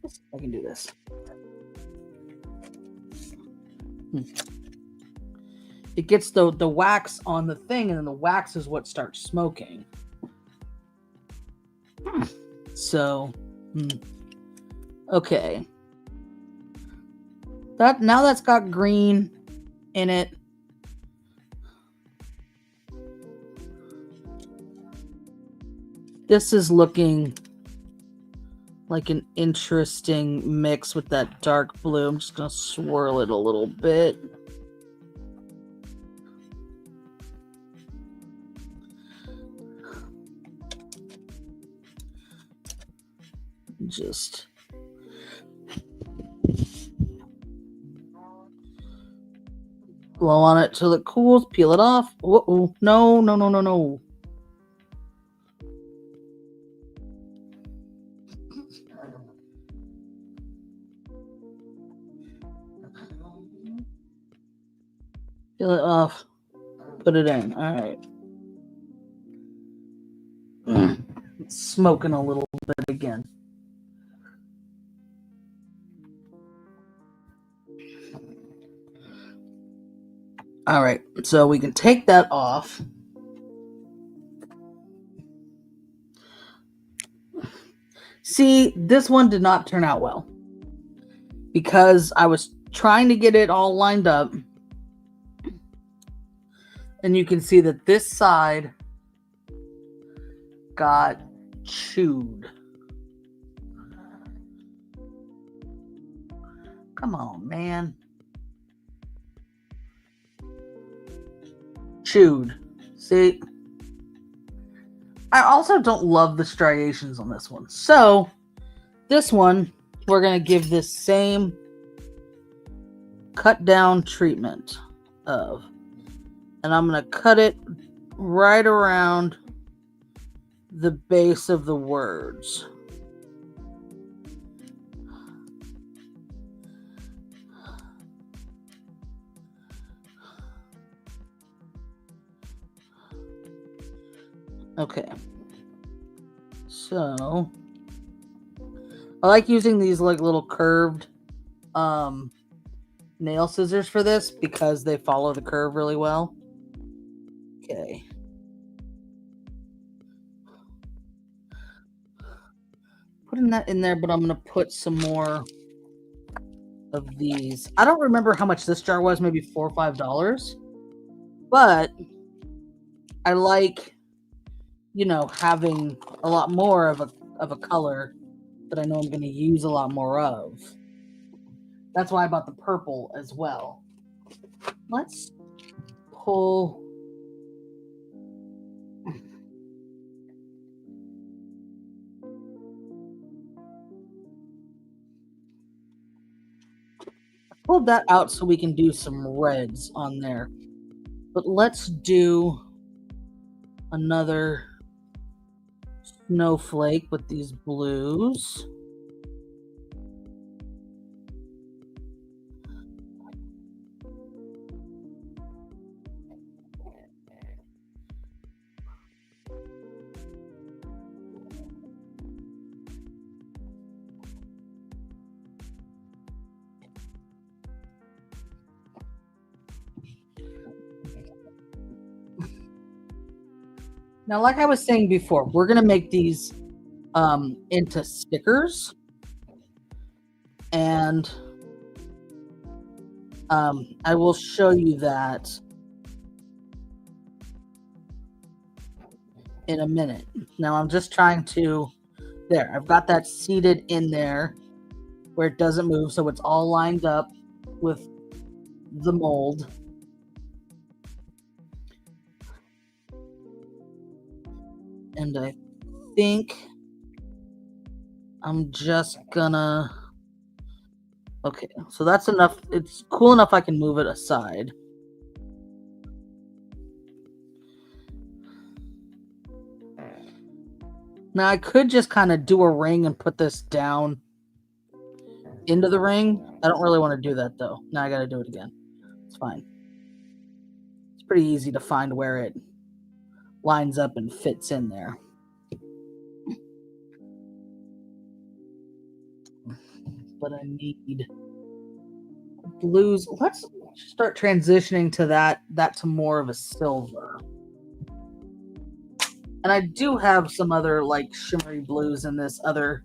Let's see if I can do this. It gets the wax on the thing, and then the wax is what starts smoking. So, okay. Now that's got green in it. This is looking like an interesting mix with that dark blue. I'm just going to swirl it a little bit. Just blow on it till it cools, peel it off. Uh-oh. No. Peel it off. Put it in. All right. It's smoking a little bit again. All right. So we can take that off. See, this one did not turn out well because I was trying to get it all lined up. And you can see that this side got chewed. Come on, man. Chewed. See? I also don't love the striations on this one. So, this one, we're going to give this same cut down treatment of. And I'm going to cut it right around the base of the words. Okay. So, I like using these like little curved nail scissors for this because they follow the curve really well. Okay. Putting that in there, but I'm going to put some more of these. I don't remember how much this jar was, maybe $4 or $5. But I like, having a lot more of a color that I know I'm going to use a lot more of. That's why I bought the purple as well. Let's pull. Pulled that out so we can do some reds on there. But let's do another snowflake with these blues. Now, like I was saying before, we're going to make these into stickers. And I will show you that in a minute. Now, I'm just trying to... There, I've got that seated in there where it doesn't move, so it's all lined up with the mold. And I think I'm just gonna... Okay, so that's enough. It's cool enough I can move it aside. Now I could just kind of do a ring and put this down into the ring. I don't really want to do that though. Now I got to do it again. It's fine. It's pretty easy to find where it lines up and fits in there. But I need blues. Let's start transitioning to that to more of a silver. And I do have some other like shimmery blues in this other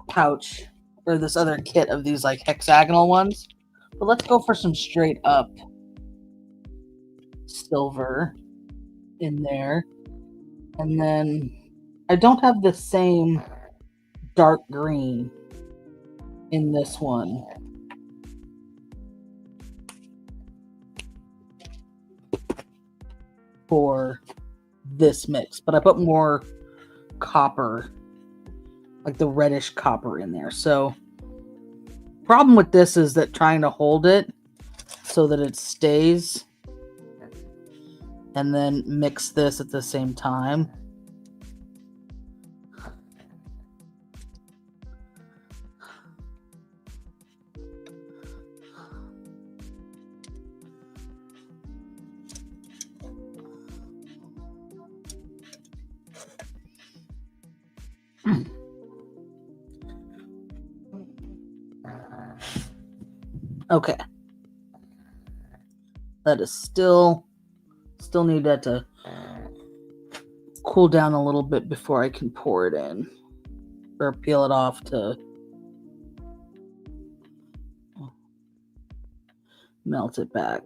pouch or this other kit of these like hexagonal ones. But let's go for some straight up silver in there. And then I don't have the same dark green in this one. For this mix, but I put more copper, like the reddish copper in there. So problem with this is that trying to hold it so that it stays and then mix this at the same time. Okay. That is still need that to cool down a little bit before I can pour it in or peel it off to melt it back.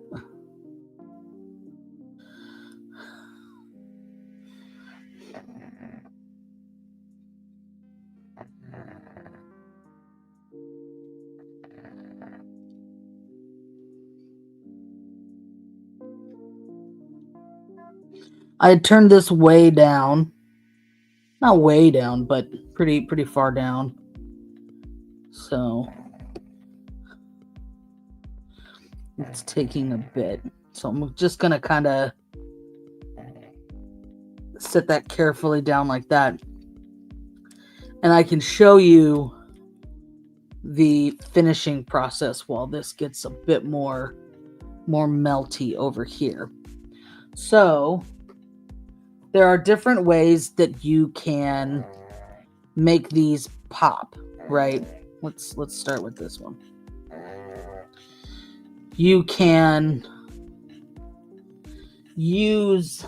I had turned this way down. Not way down, but pretty far down. So it's taking a bit. So I'm just going to kind of set that carefully down like that. And I can show you the finishing process while this gets a bit more melty over here. So there are different ways that you can make these pop, right? Let's start with this one. You can use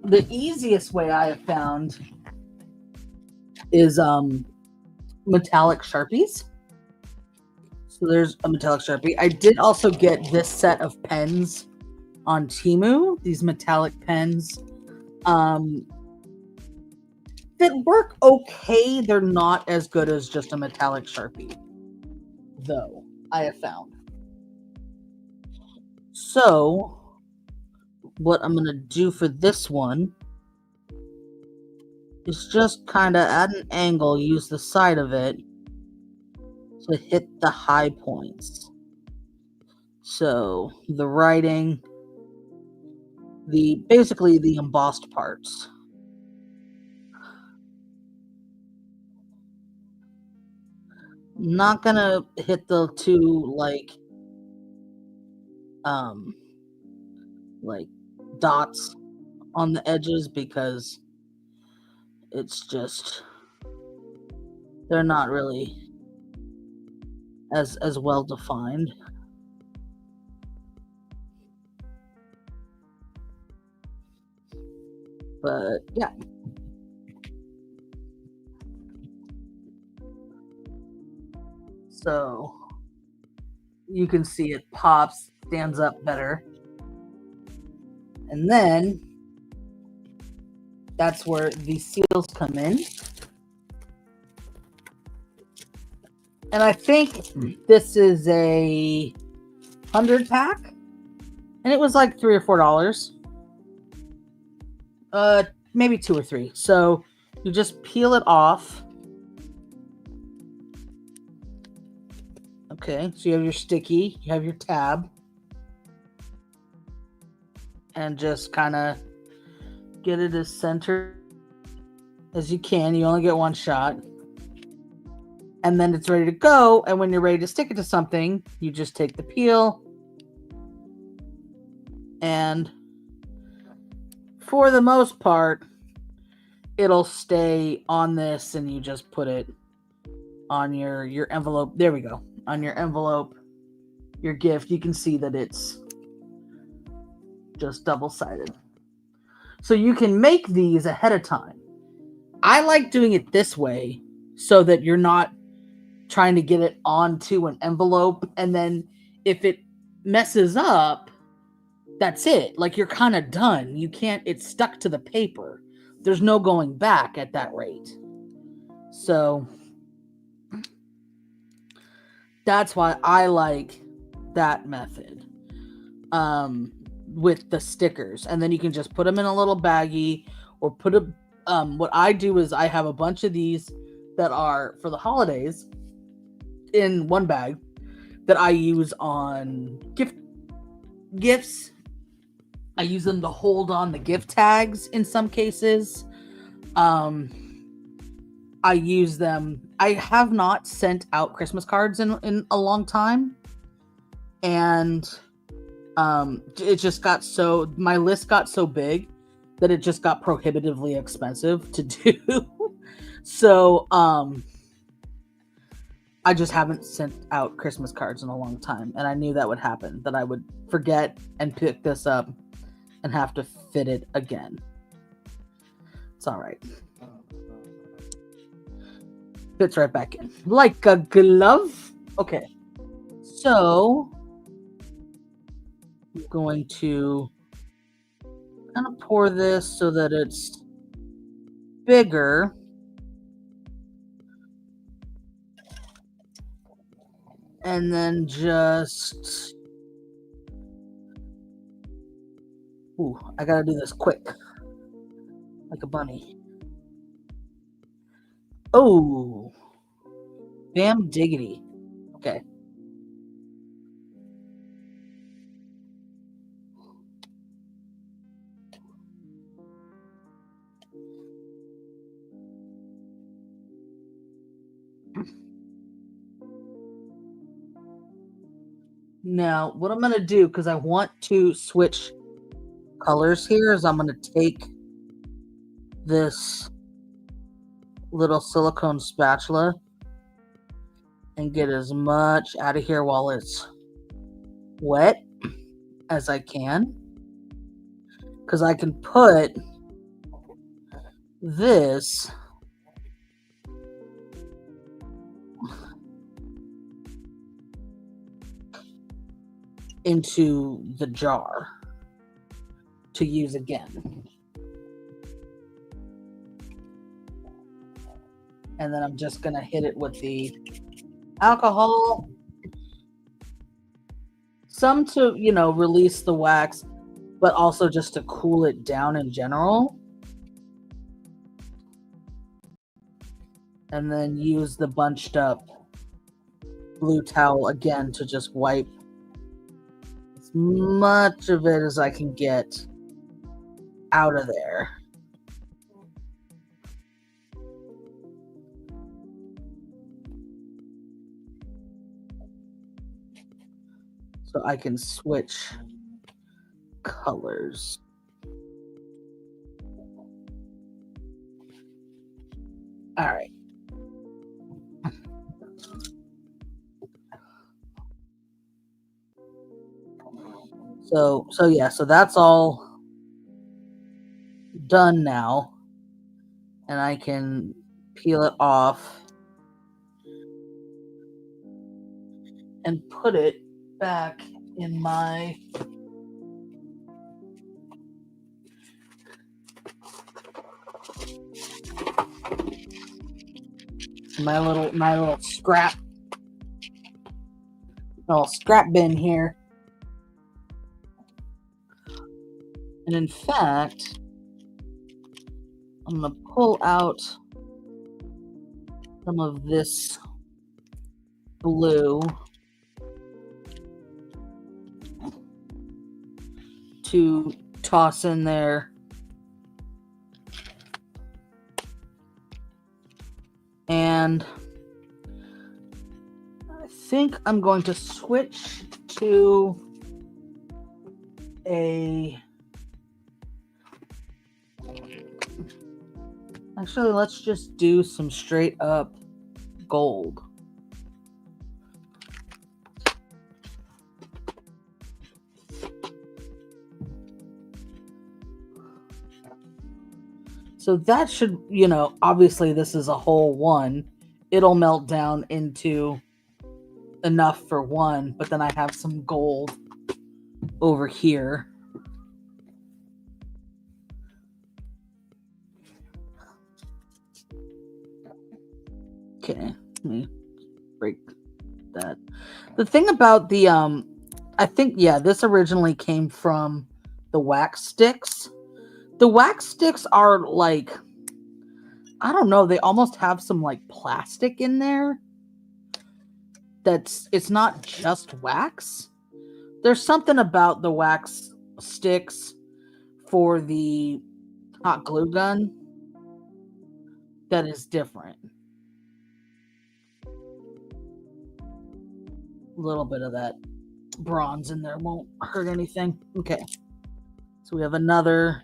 the easiest way I have found is metallic Sharpies. So there's a metallic Sharpie. I did also get this set of pens on Temu, these metallic pens that work okay. They're not as good as just a metallic Sharpie, though, I have found. So what I'm going to do for this one is just kind of at an angle, use the side of it to hit the high points. So the writing, basically the embossed parts. Not gonna hit the two like dots on the edges because it's just they're not really as well defined. But yeah. So you can see it pops, stands up better. And then that's where the seals come in. And I think this is a 100 pack. And it was like $3 or $4. Maybe 2 or 3. So you just peel it off. Okay, so you have your sticky, you have your tab. And just kind of get it as centered as you can. You only get one shot. And then it's ready to go. And when you're ready to stick it to something, you just take the peel. And for the most part, it'll stay on this, and you just put it on your envelope. There we go. On your envelope, your gift. You can see that it's just double-sided. So you can make these ahead of time. I like doing it this way so that you're not trying to get it onto an envelope, and then if it messes up, that's it. Like, you're kind of done. You can't, it's stuck to the paper. There's no going back at that rate. So that's why I like that method with the stickers. And then you can just put them in a little baggie, or put a what I do is I have a bunch of these that are for the holidays in one bag that I use on gifts. I use them to hold on the gift tags in some cases. I use them. I have not sent out Christmas cards in a long time. And it just got so, my list got so big that it just got prohibitively expensive to do. So I just haven't sent out Christmas cards in a long time. And I knew that would happen, that I would forget and pick this up and have to fit it again. It's all right. Fits right back in like a glove. Okay, so I'm going to kind of pour this so that it's bigger. And then just, ooh, I gotta do this quick, like a bunny. Oh, bam diggity. Okay. Now, what I'm going to do, because I want to switch colors here, is I'm going to take this little silicone spatula and get as much out of here while it's wet as I can. Because I can put this into the jar to use again. And then I'm just going to hit it with the alcohol. Some to, release the wax, but also just to cool it down in general. And then use the bunched up blue towel again to just wipe as much of it as I can get out of there. So I can switch colors. All right. So that's all done now. And I can peel it off and put it back in my little scrap bin here. And in fact, I'm going to pull out some of this blue to toss in there And I think I'm going to switch to actually, let's just do some straight up gold. So that should, obviously this is a whole one. It'll melt down into enough for one, but then I have some gold over here. Okay, let me break that. The thing about the, I think, yeah, this originally came from the wax sticks. The wax sticks are like, I don't know, they almost have some like plastic in there. It's not just wax. There's something about the wax sticks for the hot glue gun that is different. A little bit of that bronze in there won't hurt anything. Okay. So we have another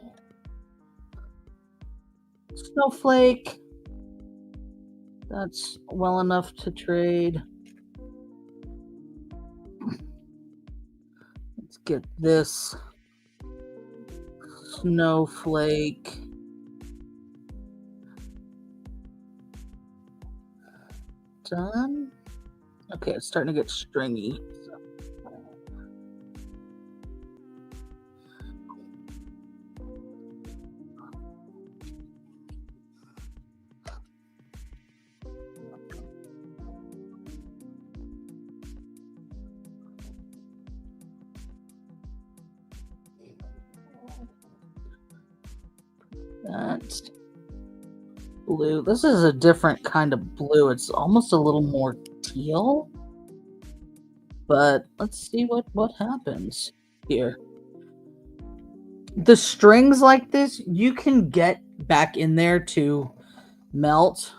snowflake. That's well enough to trade. Let's get this snowflake. Done. Okay, it's starting to get stringy. That's blue. This is a different kind of blue. It's almost a little more teal. But let's see what happens here. The strings like this, you can get back in there to melt,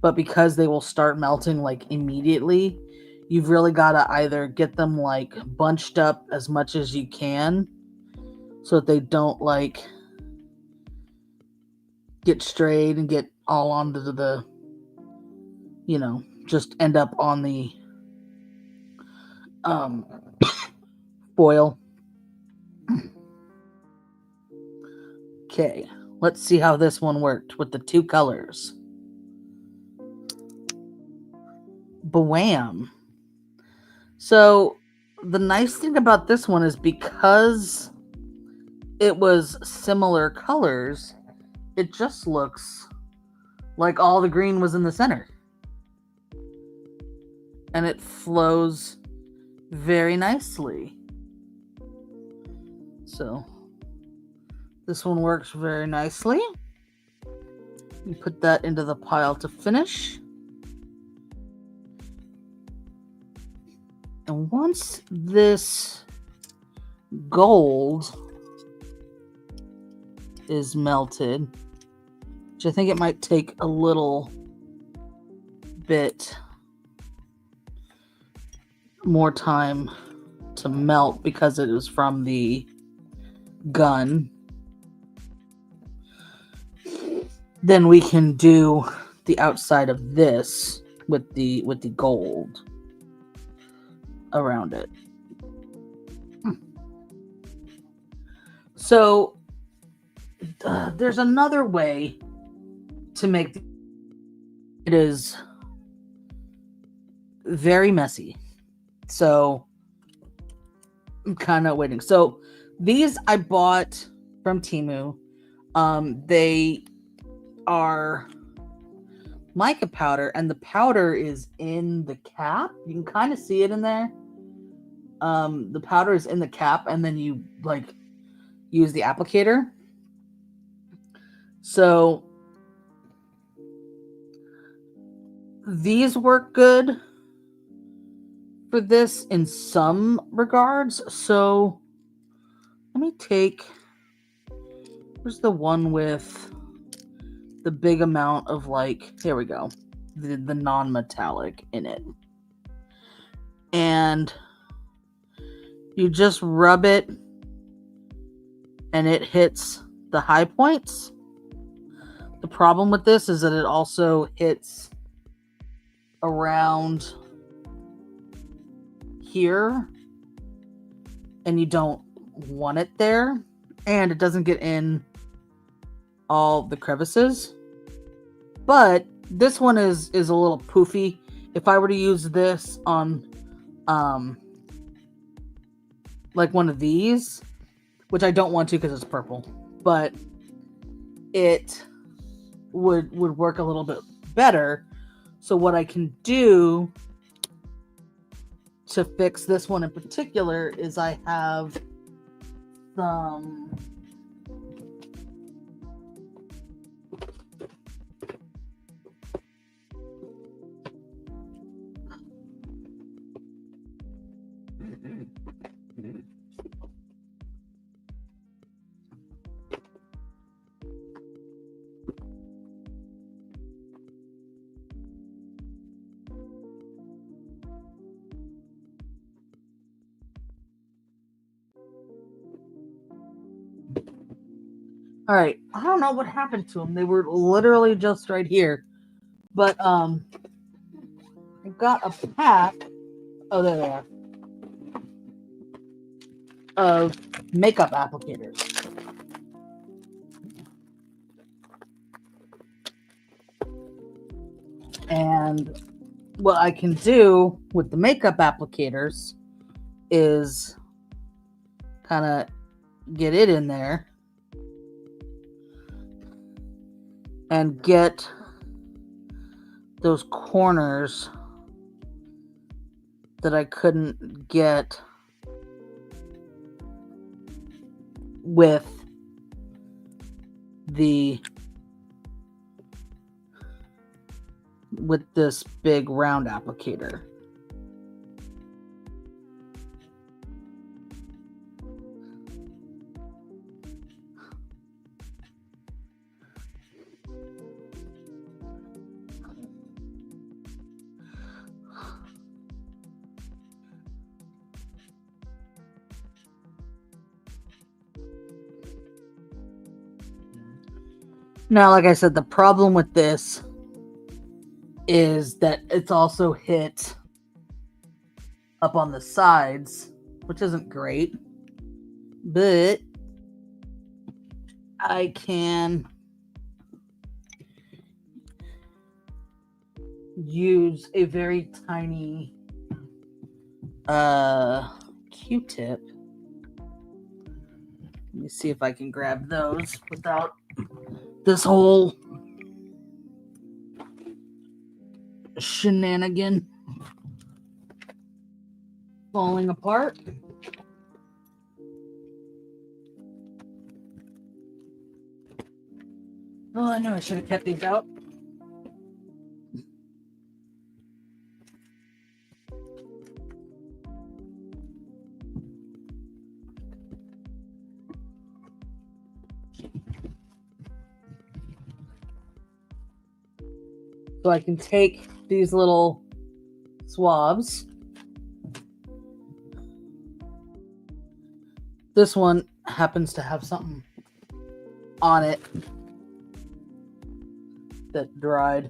but because they will start melting like immediately, you've really got to either get them like bunched up as much as you can so that they don't like get strayed and get all onto the, just end up on the foil. Okay, let's see how this one worked with the two colors. Bwam. So the nice thing about this one is because it was similar colors, it just looks like all the green was in the center. And it flows very nicely. So this one works very nicely. You put that into the pile to finish. And once this gold is melted, which I think it might take a little bit more time to melt because it is from the gun, then we can do the outside of this with the gold around it. So there's another way to make it is very messy. So I'm kind of waiting. So these I bought from Temu. They are mica powder, and the powder is in the cap. You can kind of see it in there. The powder is in the cap, and then you like use the applicator. So these work good for this in some regards. So let me take, where's the one with the big amount of like, here we go. the non-metallic in it. And you just rub it and it hits the high points. The problem with this is that it also hits around here, and you don't want it there, and it doesn't get in all the crevices. But this one is a little poofy. If I were to use this on like one of these, which I don't want to because it's purple, but it would work a little bit better. So what I can do to fix this one in particular is I have some all right, I don't know what happened to them. They were literally just right here. But I got a pack. Oh, there they are. Of makeup applicators. And what I can do with the makeup applicators is kind of get it in there and get those corners that I couldn't get with this big round applicator. Now, like I said, the problem with this is that it's also hit up on the sides, which isn't great, but I can use a very tiny Q-tip. Let me see if I can grab those without this whole shenanigan falling apart. Oh, I know I should have kept these out. So I can take these little swabs. This one happens to have something on it that dried.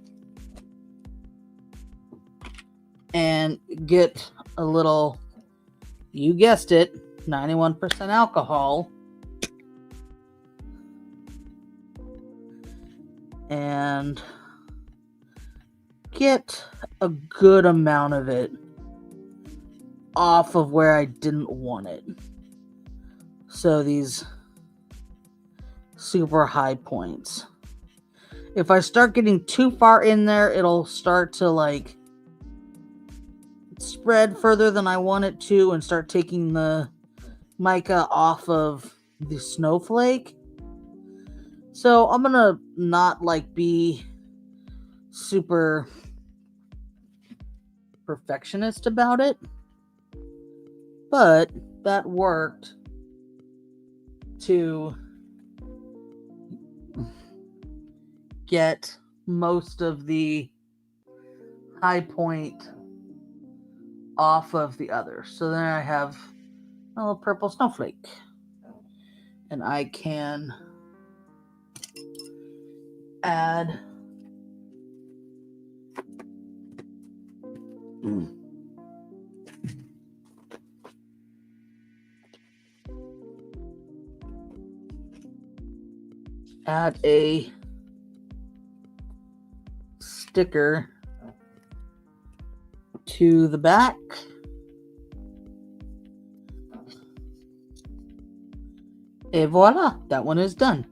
And get a little, you guessed it, 91% alcohol. And get a good amount of it off of where I didn't want it. So these super high points. If I start getting too far in there, it'll start to like spread further than I want it to and start taking the mica off of the snowflake. So I'm gonna not like be super perfectionist about it, but that worked to get most of the high point off of the other. So then I have a little purple snowflake. And I can add a sticker to the back. Et voila, that one is done.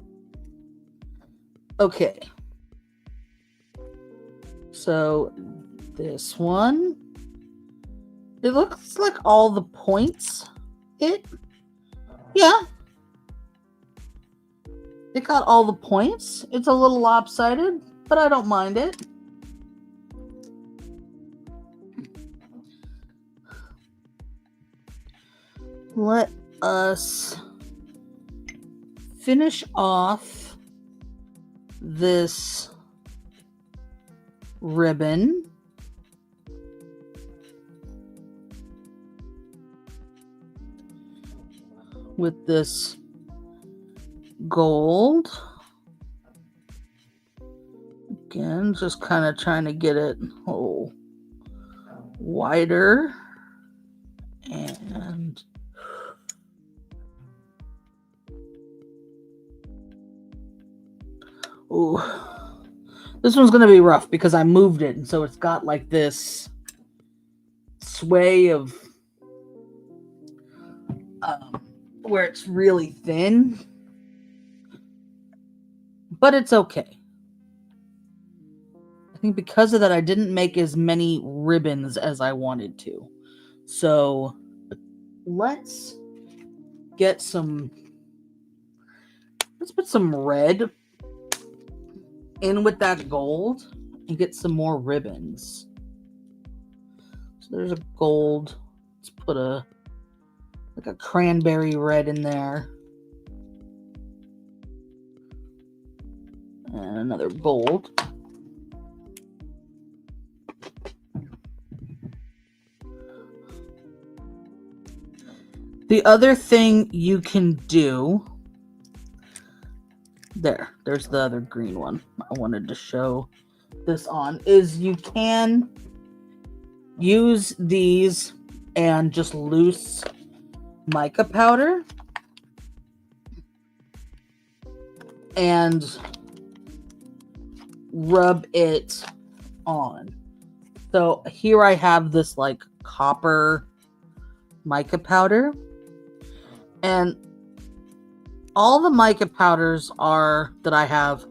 Okay. So this one, it looks like all the points yeah. It got all the points. It's a little lopsided, but I don't mind it. Let us finish off this ribbon. With this gold. Again, just kind of trying to get it a little wider. And ooh, this one's going to be rough because I moved it. And so it's got like this sway of where it's really thin, but it's okay. I think because of that, I didn't make as many ribbons as I wanted to. So let's put some red in with that gold and get some more ribbons. So there's a gold. Let's put a cranberry red in there. And another gold. The other thing you can do, there's the other green one I wanted to show this on, is you can use these and just loose mica powder and rub it on. So here I have this like copper mica powder, and all the mica powders that I have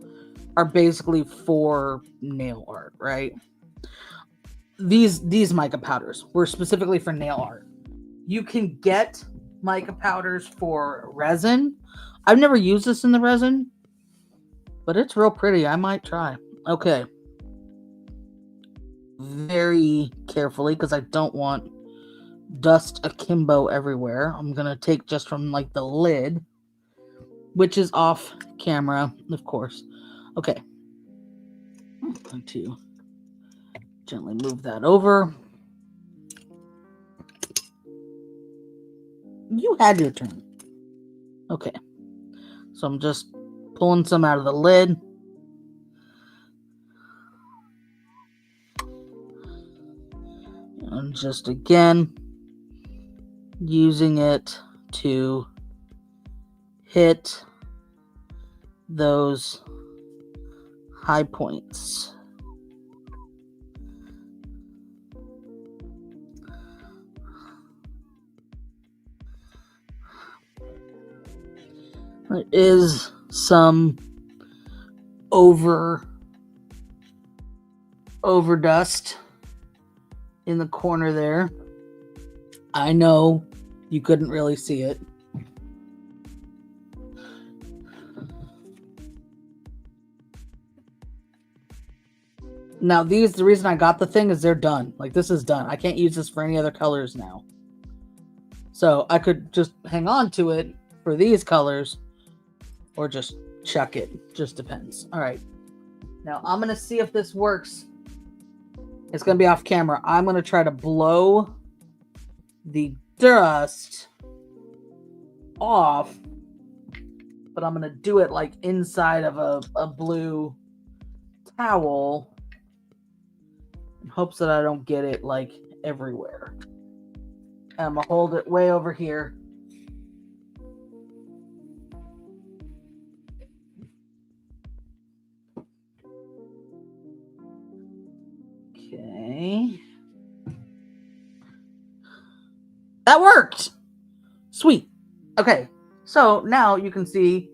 are basically for nail art, right? These mica powders were specifically for nail art. You can get mica powders for resin. I've never used this in the resin, but it's real pretty. I might try. Okay. Very carefully, because I don't want dust akimbo everywhere. I'm going to take just from like the lid, which is off camera, of course. Okay. I'm going to gently move that over. You had your turn. Okay. So I'm just pulling some out of the lid. And just again, using it to hit those high points. There is some over dust in the corner there. I know you couldn't really see it. Now the reason I got the thing is they're done. Like, this is done. I can't use this for any other colors now. So I could just hang on to it for these colors or just chuck it. Just depends. All right. Now I'm going to see if this works It's going to be off camera. I'm going to try to blow the dust off, but I'm going to do it like inside of a blue towel in hopes that I don't get it like everywhere. I'm going to hold it way over here. Okay. That worked. Sweet. Okay. So now you can see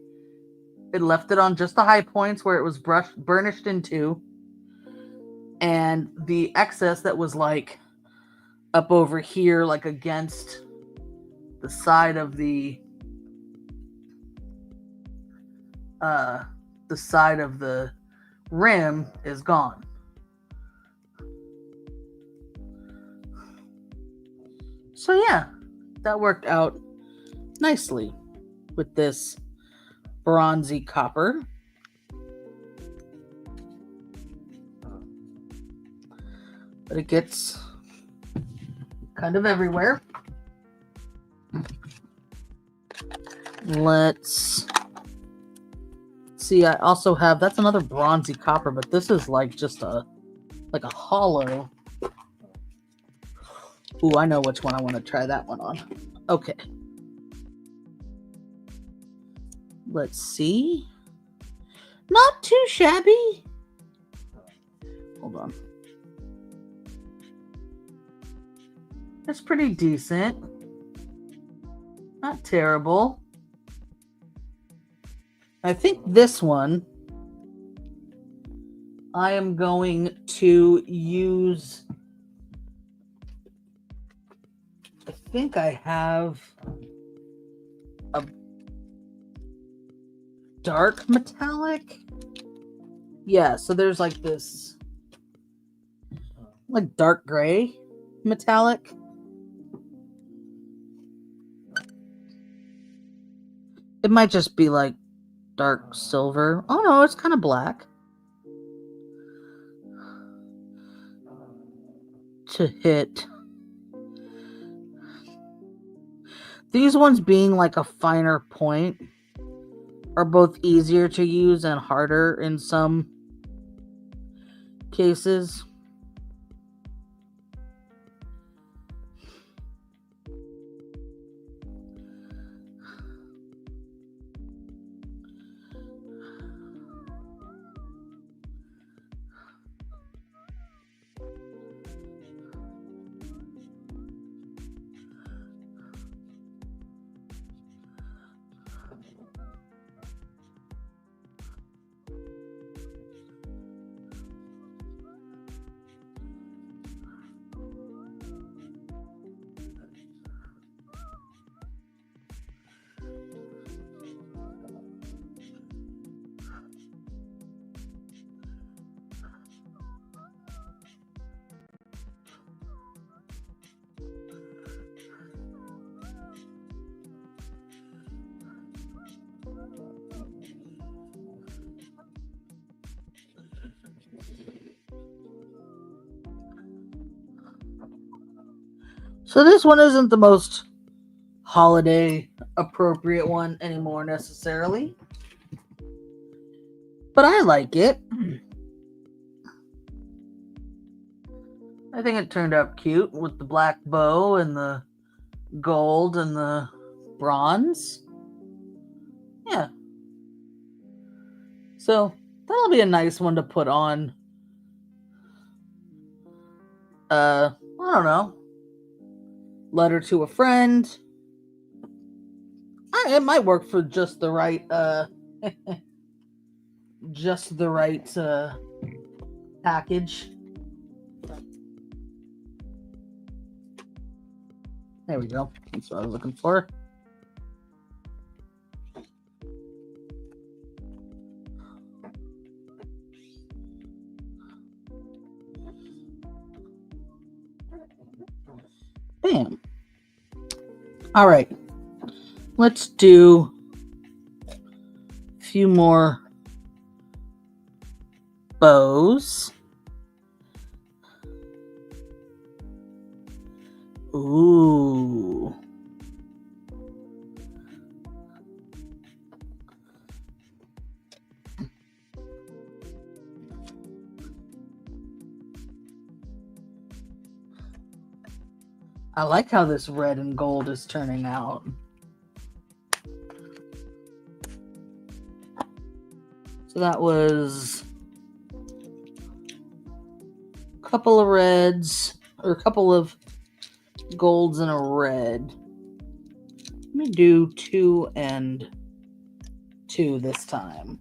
it left it on just the high points where it was burnished into. And the excess that was like up over here, like against the side of the rim is gone. So yeah, that worked out nicely with this bronzy copper. But it gets kind of everywhere. Let's see. I also have, that's another bronzy copper, but this is like just like a hollow. Ooh, I know which one I want to try that one on. Okay. Let's see. Not too shabby. Hold on. That's pretty decent. Not terrible. I think this one I am going to use. I think I have a dark metallic. Yeah, so there's like this like dark gray metallic. It might just be like dark silver. Oh no, it's kind of black. To hit. These ones being like a finer point are both easier to use and harder in some cases. So this one isn't the most holiday appropriate one anymore necessarily, but I like it. I think it turned out cute with the black bow and the gold and the bronze. Yeah. So that'll be a nice one to put on. I don't know. Letter to a friend. It might work for just the right just the right package. There we go. That's what I was looking for. Bam. All right. Let's do a few more bows. Ooh. I like how this red and gold is turning out. So that was a couple of reds, or a couple of golds and a red. Let me do 2 and 2 this time.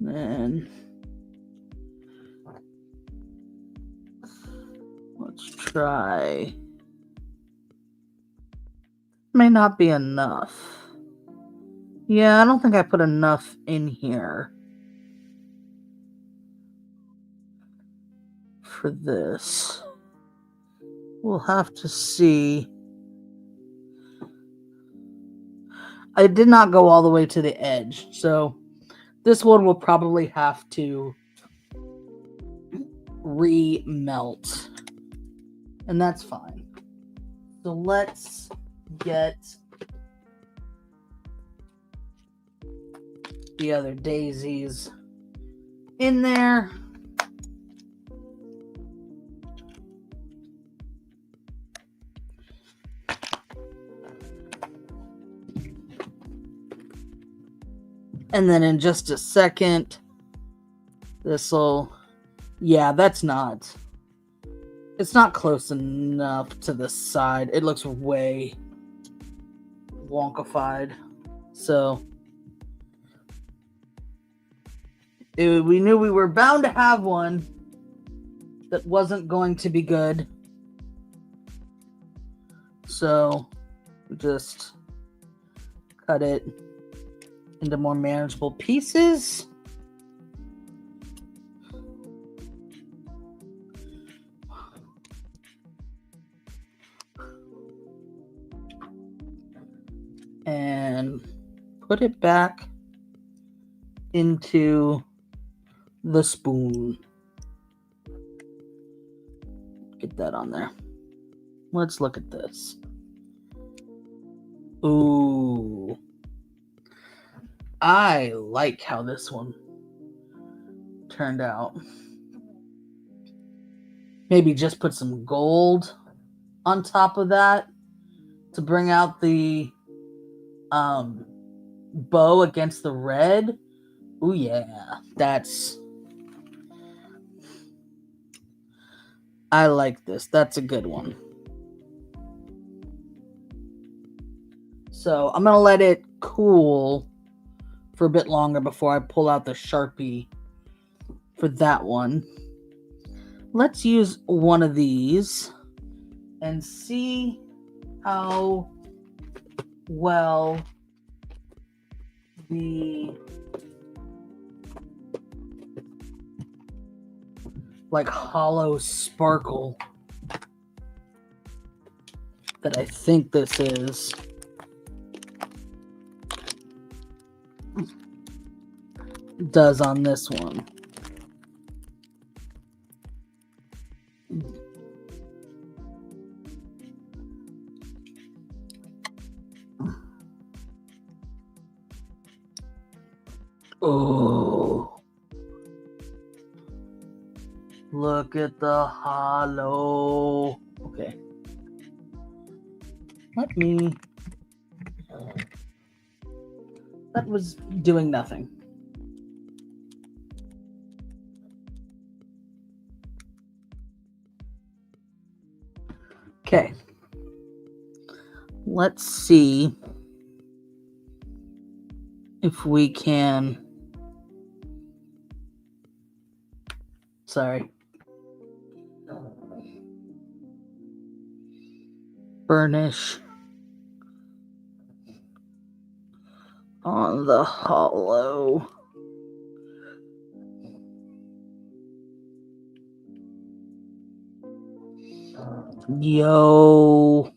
Then let's try. May not be enough. Yeah, I don't think I put enough in here for this. We'll have to see. I did not go all the way to the edge, so this one will probably have to re-melt, and that's fine. So let's get the other daisies in there. And then in just a second, this'll, yeah, it's not close enough to the side. It looks way wonkified. So we knew we were bound to have one that wasn't going to be good. So just cut it into more manageable pieces. And put it back into the spoon. Get that on there. Let's look at this. Ooh. I like how this one turned out. Maybe just put some gold on top of that to bring out the bow against the red. Ooh, yeah. I like this. That's a good one. So I'm going to let it cool for a bit longer before I pull out the Sharpie for that one. Let's use one of these and see how well the hollow sparkle that I think this is does on this one. Oh, look at the hollow. Okay. That was doing nothing. Okay. Let's see if we can. Sorry. Burnish on the hollow. Yo.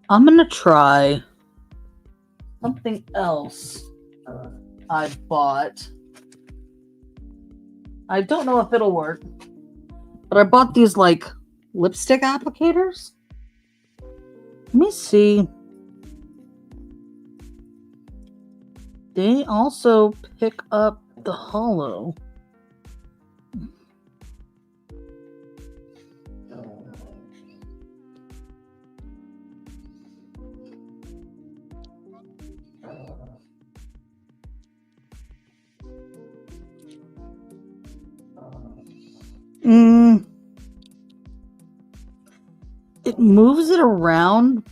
I'm gonna try something else I bought. I don't know if it'll work, but I bought these like lipstick applicators. Let me see. They also pick up the hollow. It moves it around,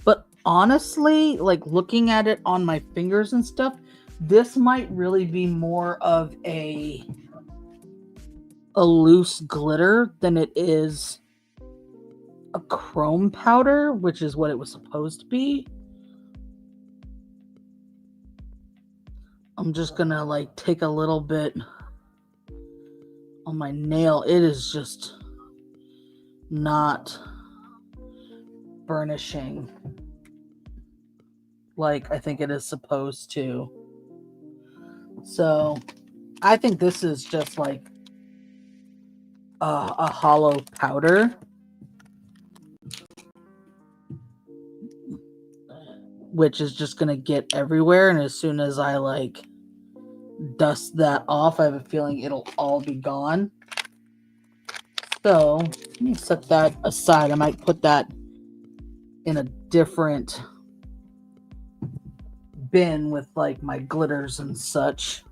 but honestly, like looking at it on my fingers and stuff, this might really be more of a loose glitter than it is a chrome powder, which is what it was supposed to be. I'm just gonna like take a little bit on my nail. It is just not burnishing like I think it is supposed to. So I think this is just like a hollow powder, which is just gonna get everywhere, and as soon as I like dust that off, I have a feeling it'll all be gone. So let me set that aside. I might put that in a different bin with like my glitters and such.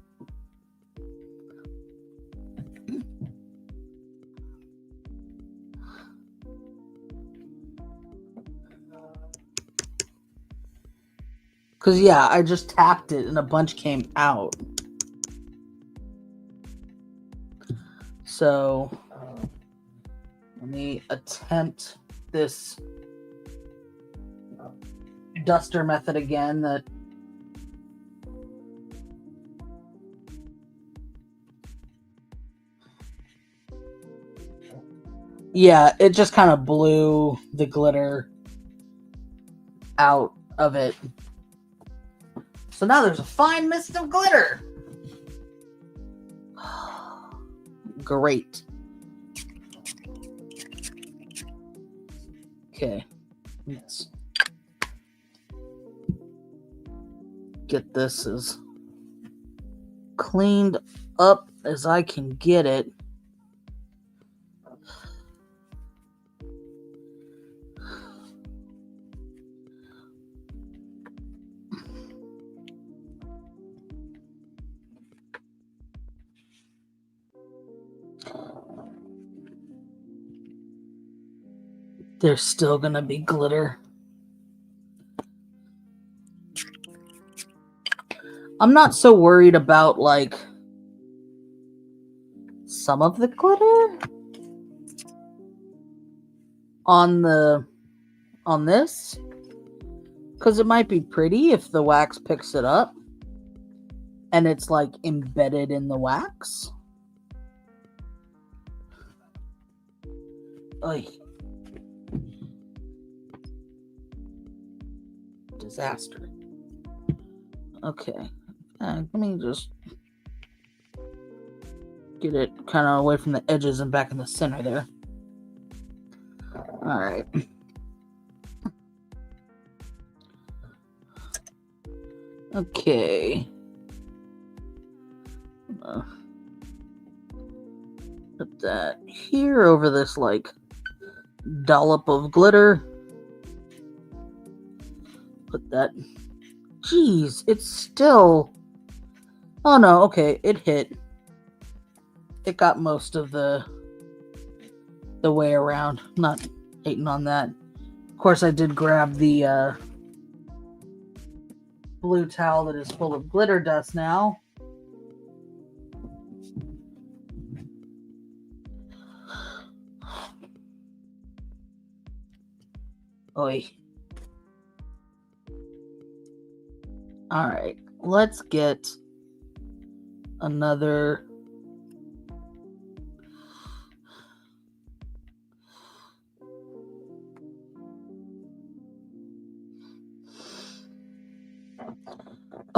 Because yeah, I just tapped it and a bunch came out. So let me attempt this duster method again. That yeah, it just kind of blew the glitter out of it. So now there's a fine mist of glitter. Great. Okay, let's get this as cleaned up as I can get it. There's still gonna be glitter. I'm not so worried about like some of the glitter on this, because it might be pretty if the wax picks it up and it's like embedded in the wax. Oy. Disaster. Okay. Let me just get it kind of away from the edges and back in the center there. All right. Okay. Put that here over this like dollop of glitter. Put that. Jeez, it's still. Oh no, okay, it hit. It got most of the way around. I'm not hating on that. Of course, I did grab the blue towel that is full of glitter dust now. Oi. Alright, let's get another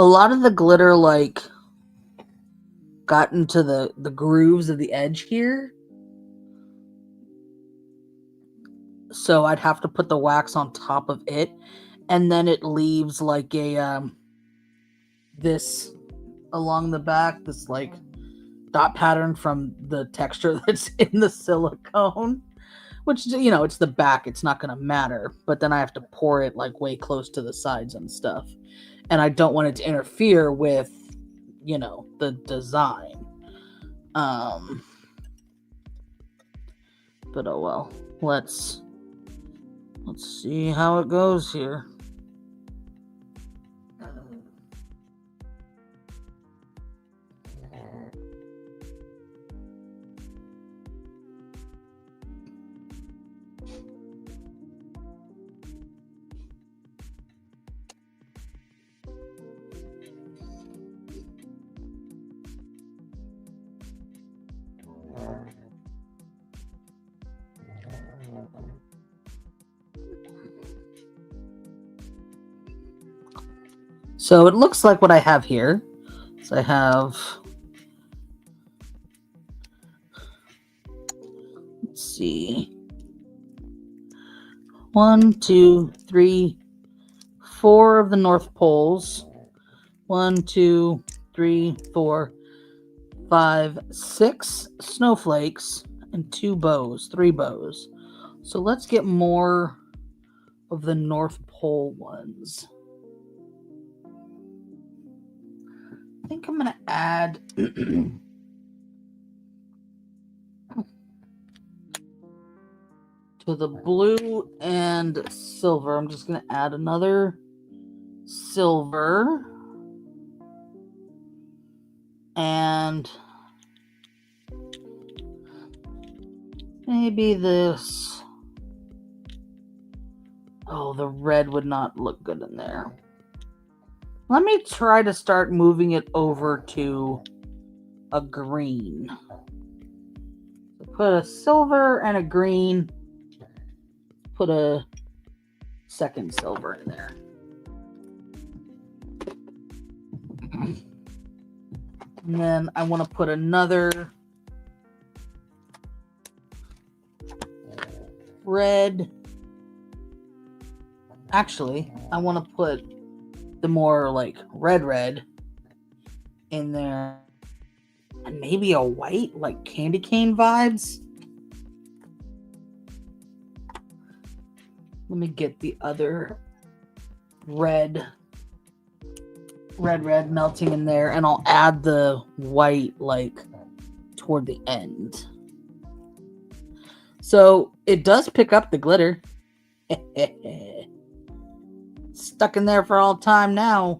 A lot of the glitter like got into the grooves of the edge here. So I'd have to put the wax on top of it, and then it leaves like a this along the back, this like dot pattern from the texture that's in the silicone, which, you know, it's the back, it's not going to matter, but then I have to pour it like way close to the sides and stuff, and I don't want it to interfere with, you know, the design. But oh well, let's see how it goes here. So it looks like what I have here. So I have, let's see, 1, 2, 3, 4 of the North Poles. 1, 2, 3, 4, 5, 6 snowflakes and 2 bows, 3 bows. So let's get more of the North Pole ones. I think I'm going to add to the blue and silver. I'm just going to add another silver and maybe this. Oh, the red would not look good in there. Let me try to start moving it over to a green. So put a silver and a green. Put a second silver in there. And then I want to put another red. Actually, I want to put the more like red in there, and maybe a white, like candy cane vibes. Let me get the other red melting in there, and I'll add the white like toward the end. So it does pick up the glitter. Stuck in there for all time now.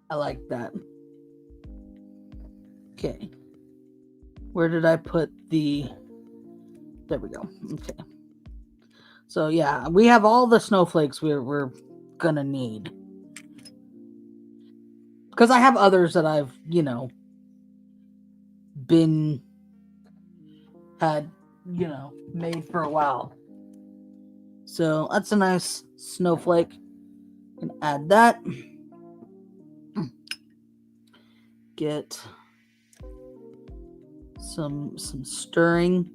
I like that. Okay. Where did I put the... There we go. Okay. So yeah, we have all the snowflakes we're gonna need. Because I have others that I've, you know, had, you know, made for a while. So that's a nice snowflake. And add that. Get some stirring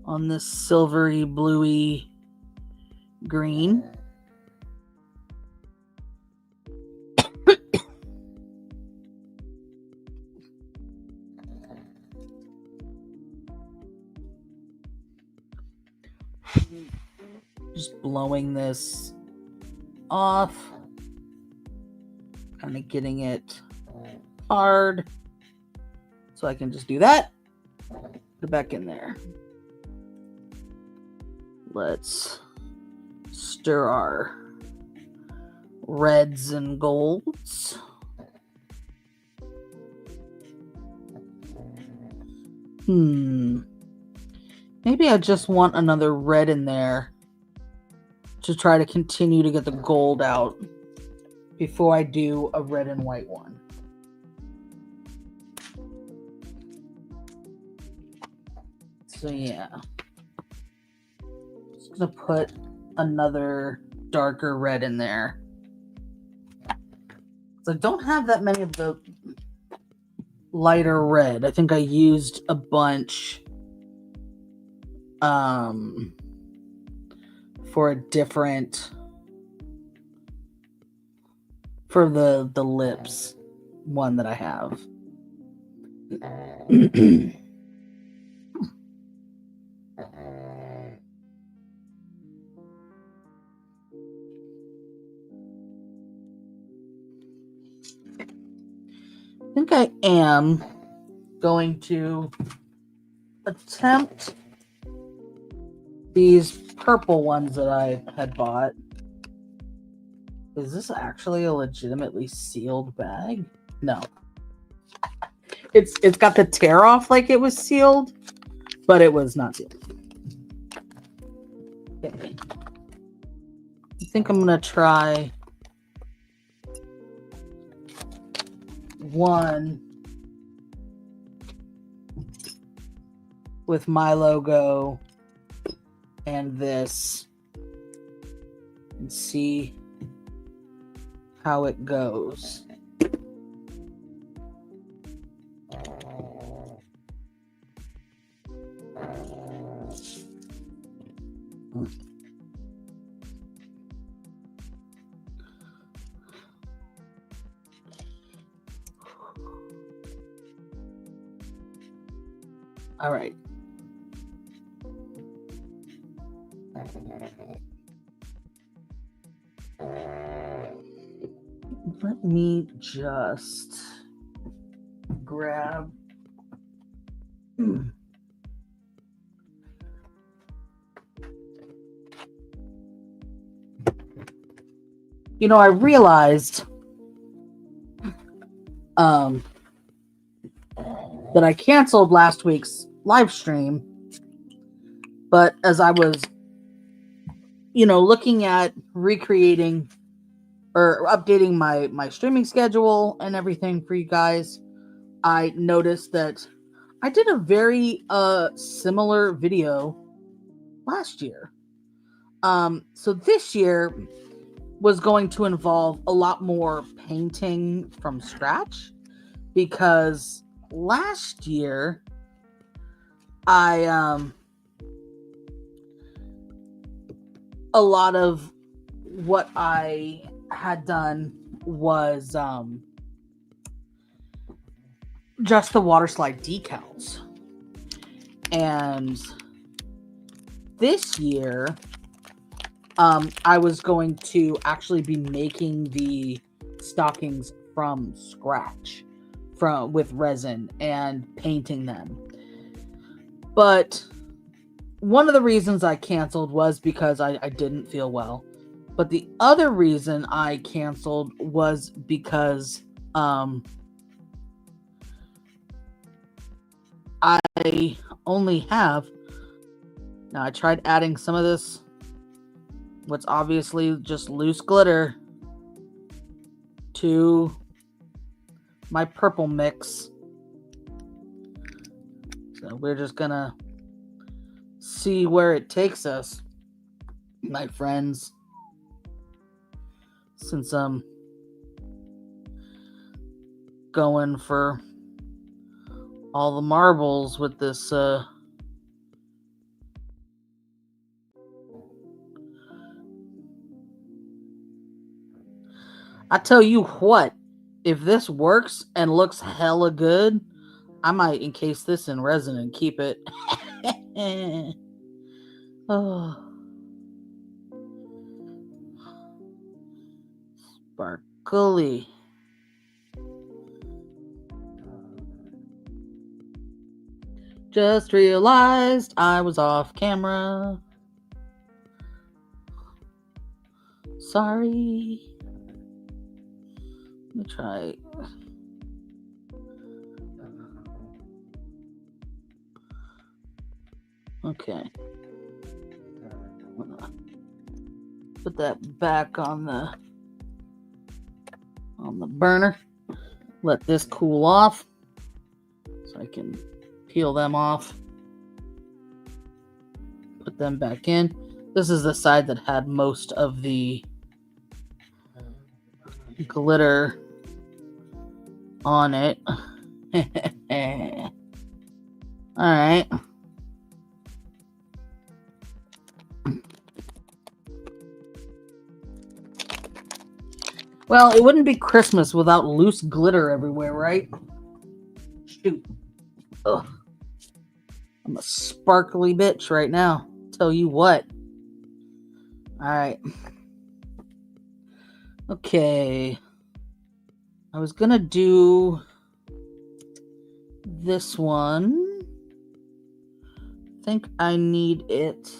on this silvery bluey green. Just blowing this off, kind of getting it hard, so I can just do that. Put it back in there. Let's stir our reds and golds. Maybe I just want another red in there to try to continue to get the gold out before I do a red and white one. So yeah. So just going to put another darker red in there. So I don't have that many of the lighter red. I think I used a bunch for a different, for the lips one that I have. I think I am going to attempt these purple ones that I had bought. Is this actually a legitimately sealed bag? No. It's got the tear off like it was sealed, but it was not sealed. Okay. I think I'm gonna try one with my logo and this and see how it goes. All right. Let me just grab I realized that I canceled last week's live stream, but as I was looking at recreating or updating my streaming schedule and everything for you guys, I noticed that I did a very similar video last year. So this year was going to involve a lot more painting from scratch, because last year I a lot of what I had done was just the water slide decals. And this year I was going to actually be making the stockings from scratch with resin and painting them. But one of the reasons I canceled was because I didn't feel well. But the other reason I canceled was because I only have... Now, I tried adding some of this, what's obviously just loose glitter, to my purple mix. So we're just gonna see where it takes us, my friends. Since I'm going for all the marbles with this I tell you what, if this works and looks hella good, I might encase this in resin and keep it. Oh. Sparkly. Just realized I was off camera. Sorry. Let me try. Okay. Put that back on the burner. Let this cool off so I can peel them off. Put them back in. This is the side that had most of the glitter on it. Alright. Well, it wouldn't be Christmas without loose glitter everywhere, right? Shoot. Ugh. I'm a sparkly bitch right now. Tell you what. Alright. Okay. I was gonna do this one. I think I need it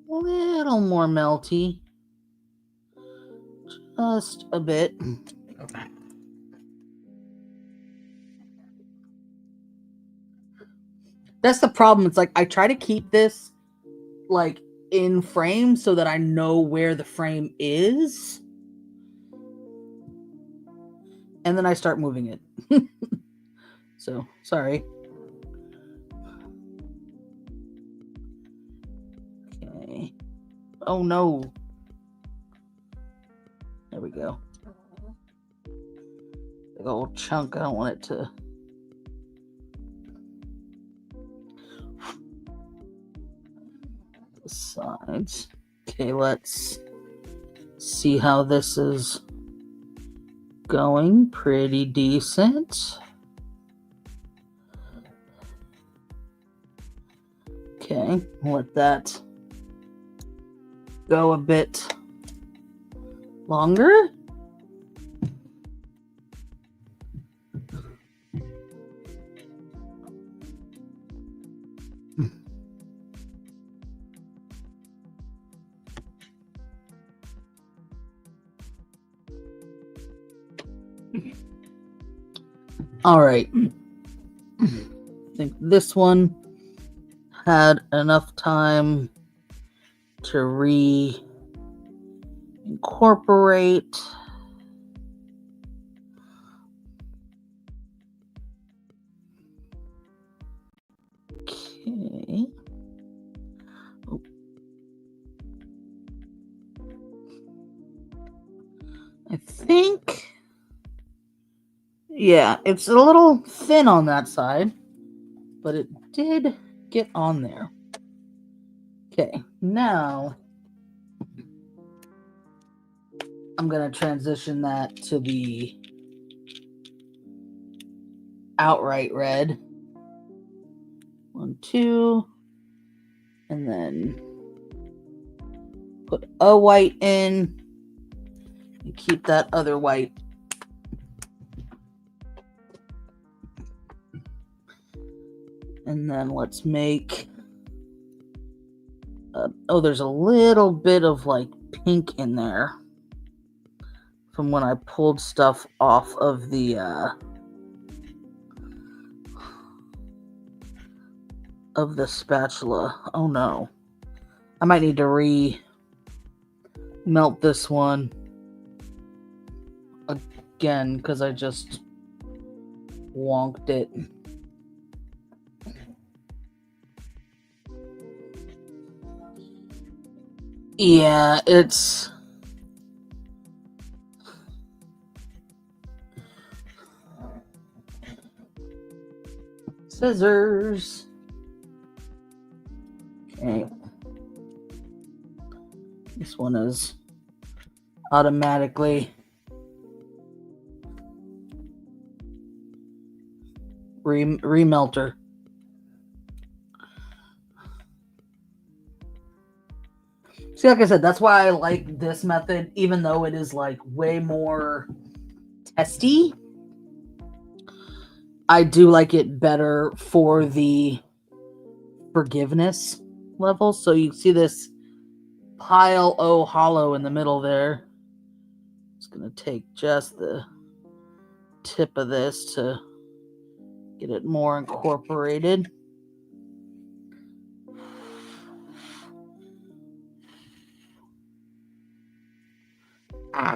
a little more melty. Just a bit. That's the problem. It's like I try to keep this like in frame so that I know where the frame is. And then I start moving it. So, sorry. Okay. Oh no. There we go. Big old chunk. I don't want it to. The sides. Okay, let's see how this is going. Pretty decent. Okay, let that go a bit longer. All right. I think this one had enough time to re-incorporate. Okay. Oh. I think, yeah, it's a little thin on that side, but it did get on there. Okay, now I'm going to transition that to the outright red. 1, 2, and then put a white in and keep that other white. And then let's make, oh, there's a little bit of like pink in there from when I pulled stuff off of the spatula. Oh no. I might need to melt this one again because I just wonked it. Yeah, it's scissors. Okay. This one is automatically remelter. See, like I said, that's why I like this method, even though it is like way more testy. I do like it better for the forgiveness level. So you see this pile o hollow in the middle there. It's going to take just the tip of this to get it more incorporated. Ah.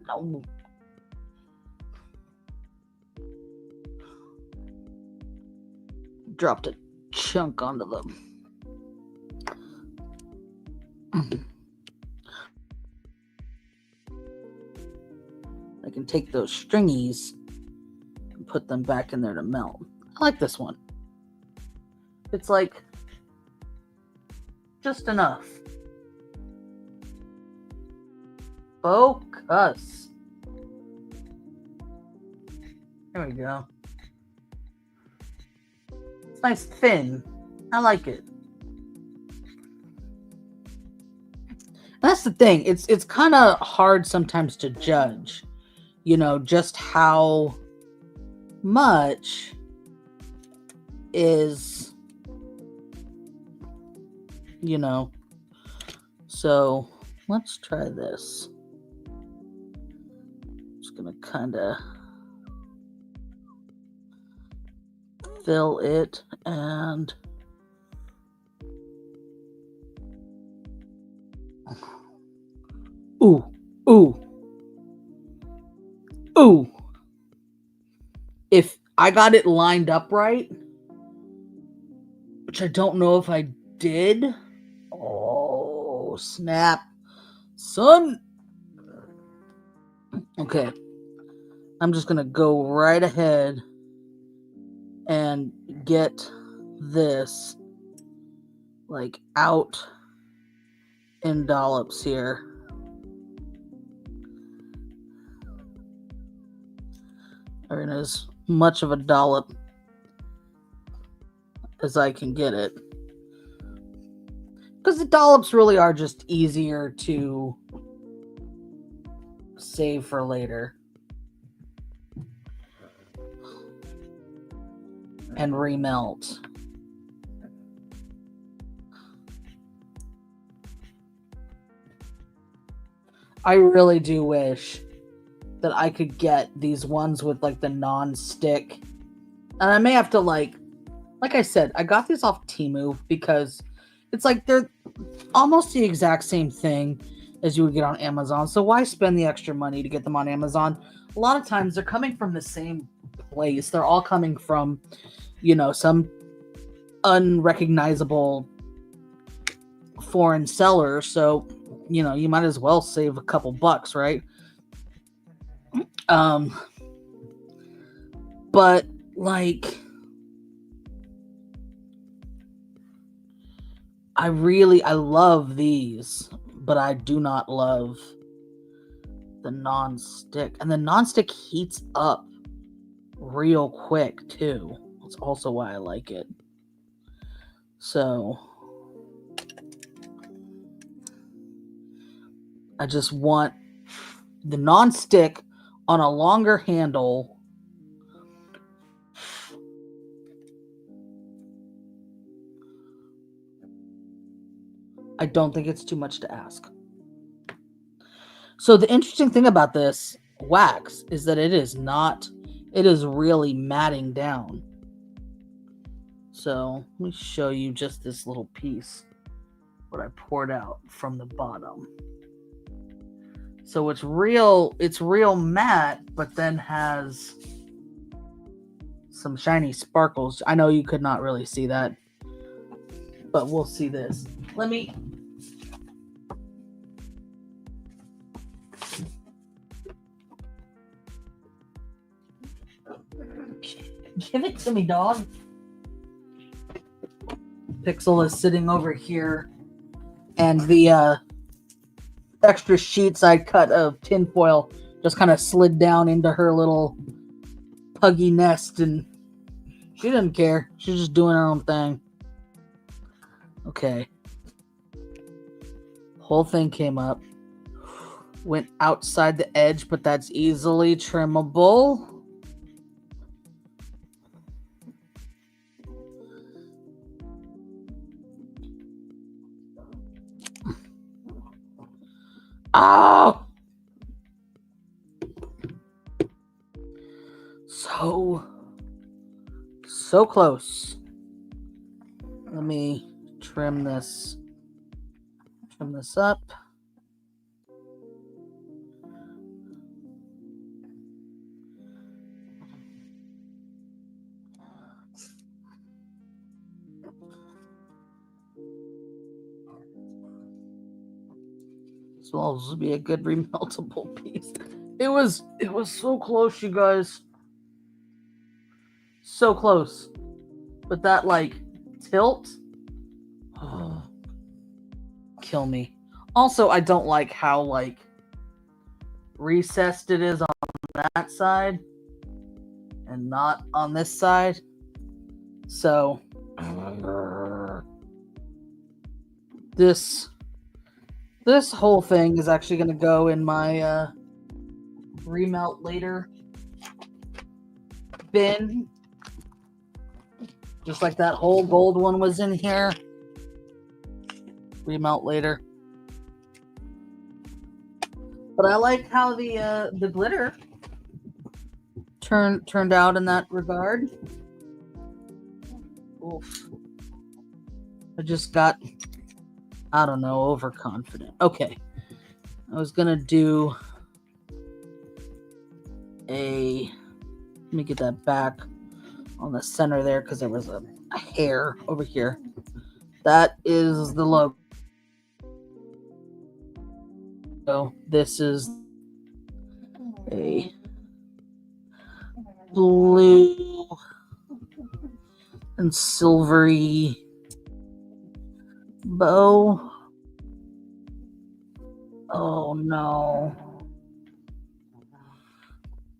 No. Dropped a chunk onto them. I can take those stringies and put them back in there to melt. I like this one. It's like just enough. Focus. There we go. It's nice thin. I like it. And that's the thing. It's kind of hard sometimes to judge, you know, just how much is, you know. So let's try this. Just gonna kind of fill it and ooh. If I got it lined up right, which I don't know if I did. Oh, snap. Son. Okay. I'm just going to go right ahead and get this like out in dollops here. Or in as much of a dollop as I can get it. Because the dollops really are just easier to save for later. And remelt. I really do wish that I could get these ones with like the non-stick. And I may have to like I said, I got these off Temu because it's like they're almost the exact same thing as you would get on Amazon. So why spend the extra money to get them on Amazon? A lot of times they're coming from the same place. They're all coming from, you know, some unrecognizable foreign seller. So, you know, you might as well save a couple bucks, right? But like I love these, but I do not love the non-stick. And the non-stick heats up real quick too. That's also why I like it. So I just want the non-stick on a longer handle. I don't think it's too much to ask. So the interesting thing about this wax is that it is really matting down. So let me show you just this little piece, what I poured out from the bottom. So it's real matte, but then has some shiny sparkles. I know you could not really see that, but we'll see this. Let me give it to me, dog. Pixel is sitting over here, and the extra sheets I cut of tinfoil just kind of slid down into her little puggy nest, and she didn't care. She's just doing her own thing. Okay. Whole thing came up. Went outside the edge, but that's easily trimmable. Oh! So close. Let me trim this up. will also be a good remeltable piece. It was so close, you guys. So close. But that like tilt, kill me. Also, I don't like how like recessed it is on that side and not on this side. So this whole thing is actually going to go in my remelt later bin, just like that whole gold one was in here. Remelt later. But I like how the glitter turned out in that regard. Oof. I just got, I don't know, overconfident. Okay. I was gonna do let me get that back on the center there because there was a hair over here. That is the logo. So this is a blue and silvery bow. Oh no.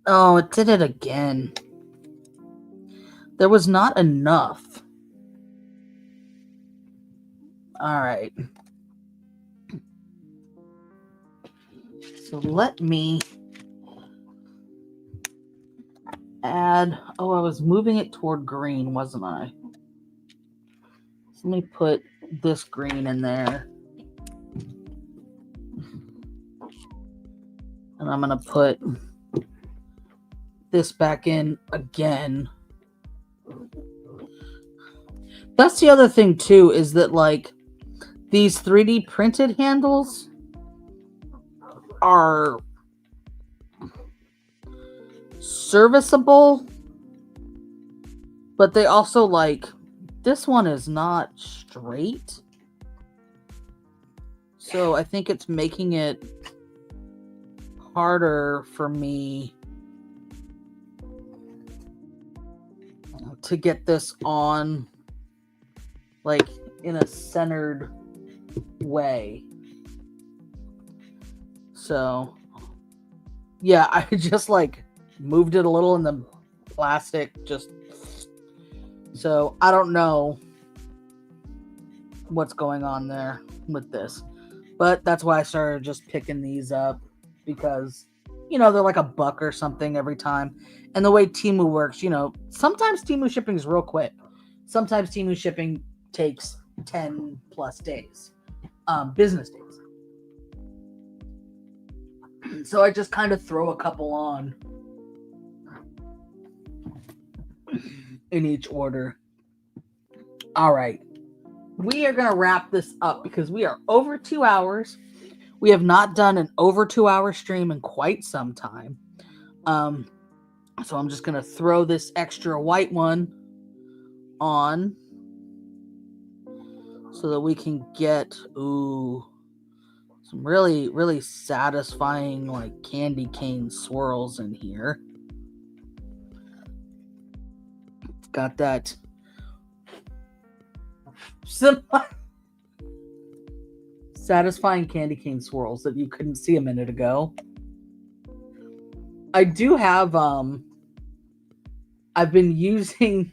Oh, it did it again. There was not enough. All right. So let me add, I was moving it toward green, wasn't I? So let me put this green in there. And I'm going to put this back in again. That's the other thing too, is that like these 3D printed handles are serviceable, but they also like, this one is not straight. So I think it's making it harder for me to get this on like in a centered way. So yeah, I just like moved it a little in the plastic, just so I don't know what's going on there with this, but that's why I started just picking these up, because you know they're like $1 or something every time. And the way Temu works, you know, sometimes Temu shipping is real quick, sometimes Temu shipping takes 10 plus days, business days. So I just kind of throw a couple on in each order. All right. We are going to wrap this up because we are over 2 hours. We have not done an over 2 hour stream in quite some time. So I'm just going to throw this extra white one on so that we can get, some really, really satisfying like candy cane swirls in here. Got that satisfying candy cane swirls that you couldn't see a minute ago. I do have, I've been using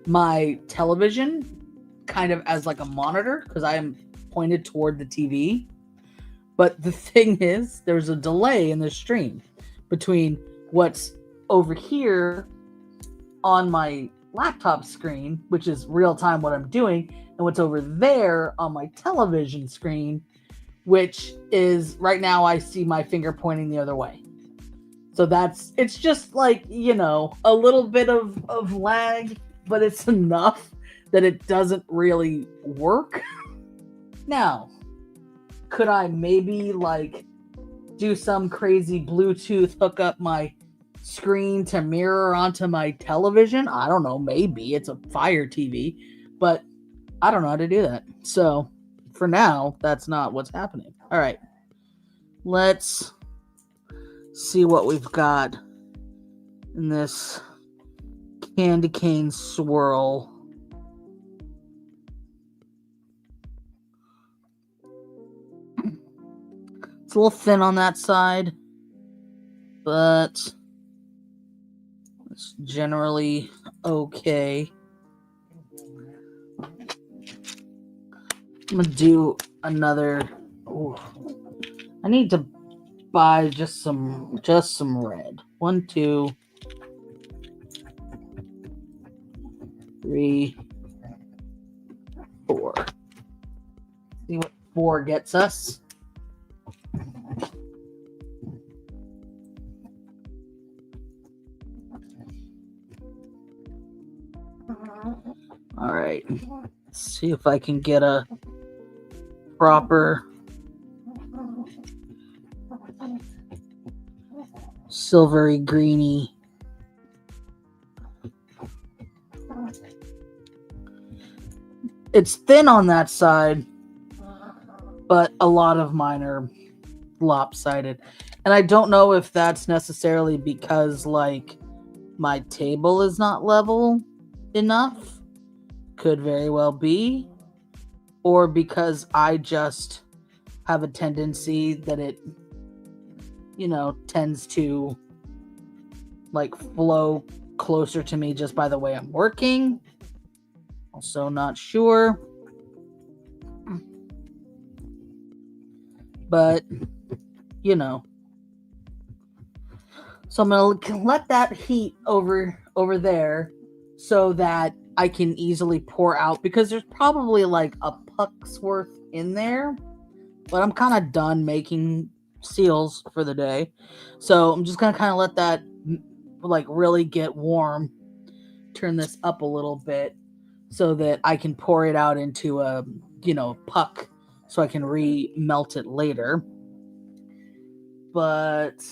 my television kind of as like a monitor because I am pointed toward the TV. But the thing is, there's a delay in the stream between what's over here on my laptop screen, which is real time what I'm doing, and what's over there on my television screen, which is right now I see my finger pointing the other way. So it's just like, you know, a little bit of lag, but it's enough that it doesn't really work. Now, could I maybe like do some crazy Bluetooth, hook up my screen to mirror onto my television? I don't know, maybe. It's a Fire TV, but I don't know how to do that. So for now, that's not what's happening. All right. Let's see what we've got in this candy cane swirl. It's a little thin on that side, but it's generally okay. I'm gonna do another. Ooh, I need to buy just some red. 1, 2, 3, 4. See what 4 gets us. All right. Let's see if I can get a proper silvery greeny. It's thin on that side, but a lot of mine are lopsided. And I don't know if that's necessarily because like my table is not level enough. Could very well be. Or because I just have a tendency that it, tends to like flow closer to me just by the way I'm working. Also not sure. But, So I'm going to let that heat over there so that I can easily pour out, because there's probably like a puck's worth in there. But I'm kind of done making seals for the day. So I'm just going to kind of let that like really get warm. Turn this up a little bit so that I can pour it out into a, puck so I can re-melt it later. But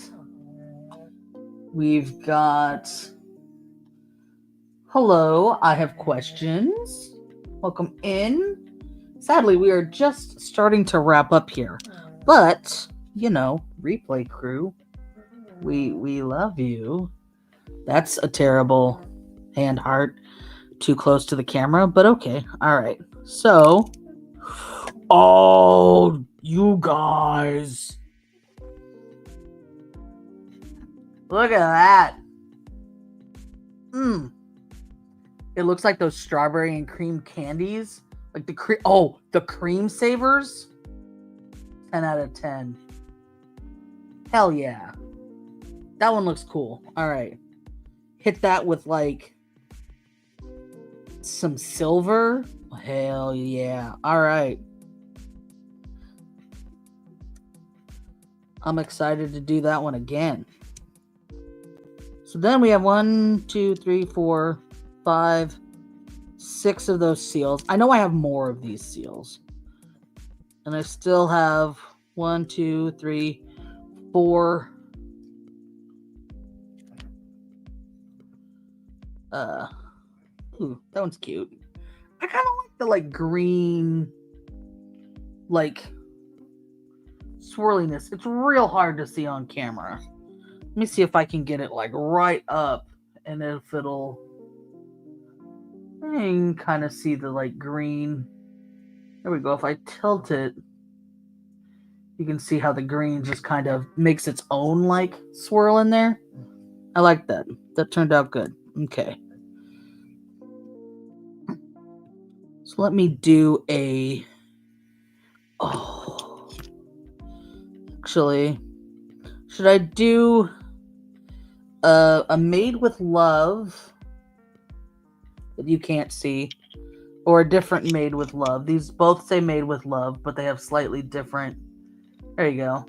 we've got... Hello, I have questions. Welcome in. Sadly, we are just starting to wrap up here. But, replay crew, we love you. That's a terrible hand heart too close to the camera, but okay. All right. So, oh, you guys. Look at that. It looks like those strawberry and cream candies. Like the cream savers. 10 out of 10. Hell yeah. That one looks cool. All right. Hit that with like some silver. Hell yeah. All right. I'm excited to do that one again. So then we have 1, 2, 3, 4, 5, 6 of those seals. I know I have more of these seals. And I still have 1, 2, 3, 4. Ooh, that one's cute. I kind of like the like green, like swirliness. It's real hard to see on camera. Let me see if I can get it like right up, and if it'll. You can kind of see the like green. There we go. If I tilt it, you can see how the green just kind of makes its own like swirl in there. I like that. That turned out good. Okay. So let me do a... Oh. Actually, should I do a made with love that you can't see, or a different made with love? These both say made with love, but they have slightly different... There you go.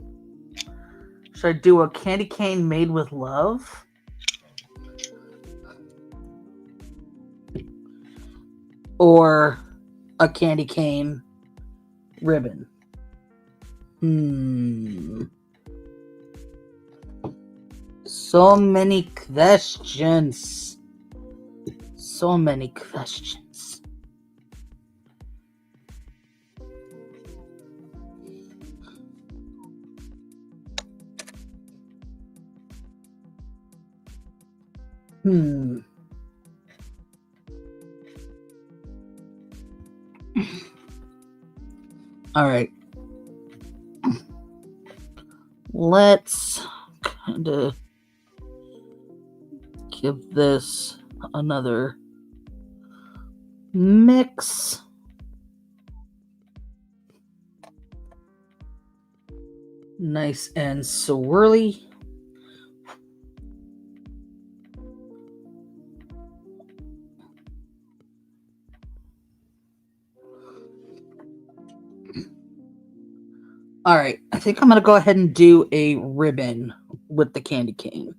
Should I do a candy cane made with love? Or a candy cane ribbon? So many questions. So many questions. All right. Let's kind of give this another mix. Nice and swirly. All right, I think I'm going to go ahead and do a ribbon with the candy cane.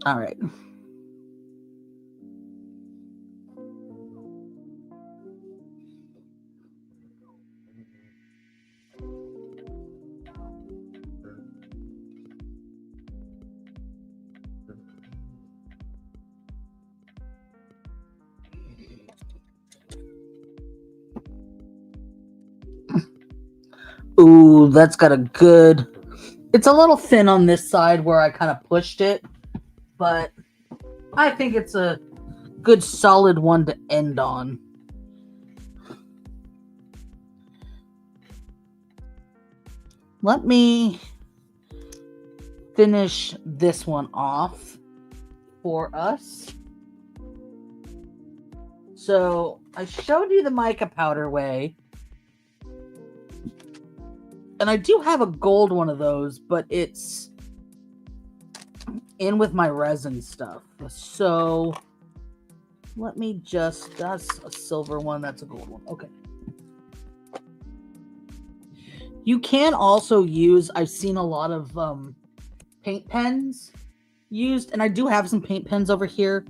All right. Ooh, that's got a good... It's a little thin on this side where I kind of pushed it, but I think it's a good solid one to end on. Let me finish this one off for us. So I showed you the mica powder way. And I do have a gold one of those, but it's in with my resin stuff. So let me just... That's a silver one. That's a gold one. Okay. You can also use... I've seen a lot of paint pens used. And I do have some paint pens over here.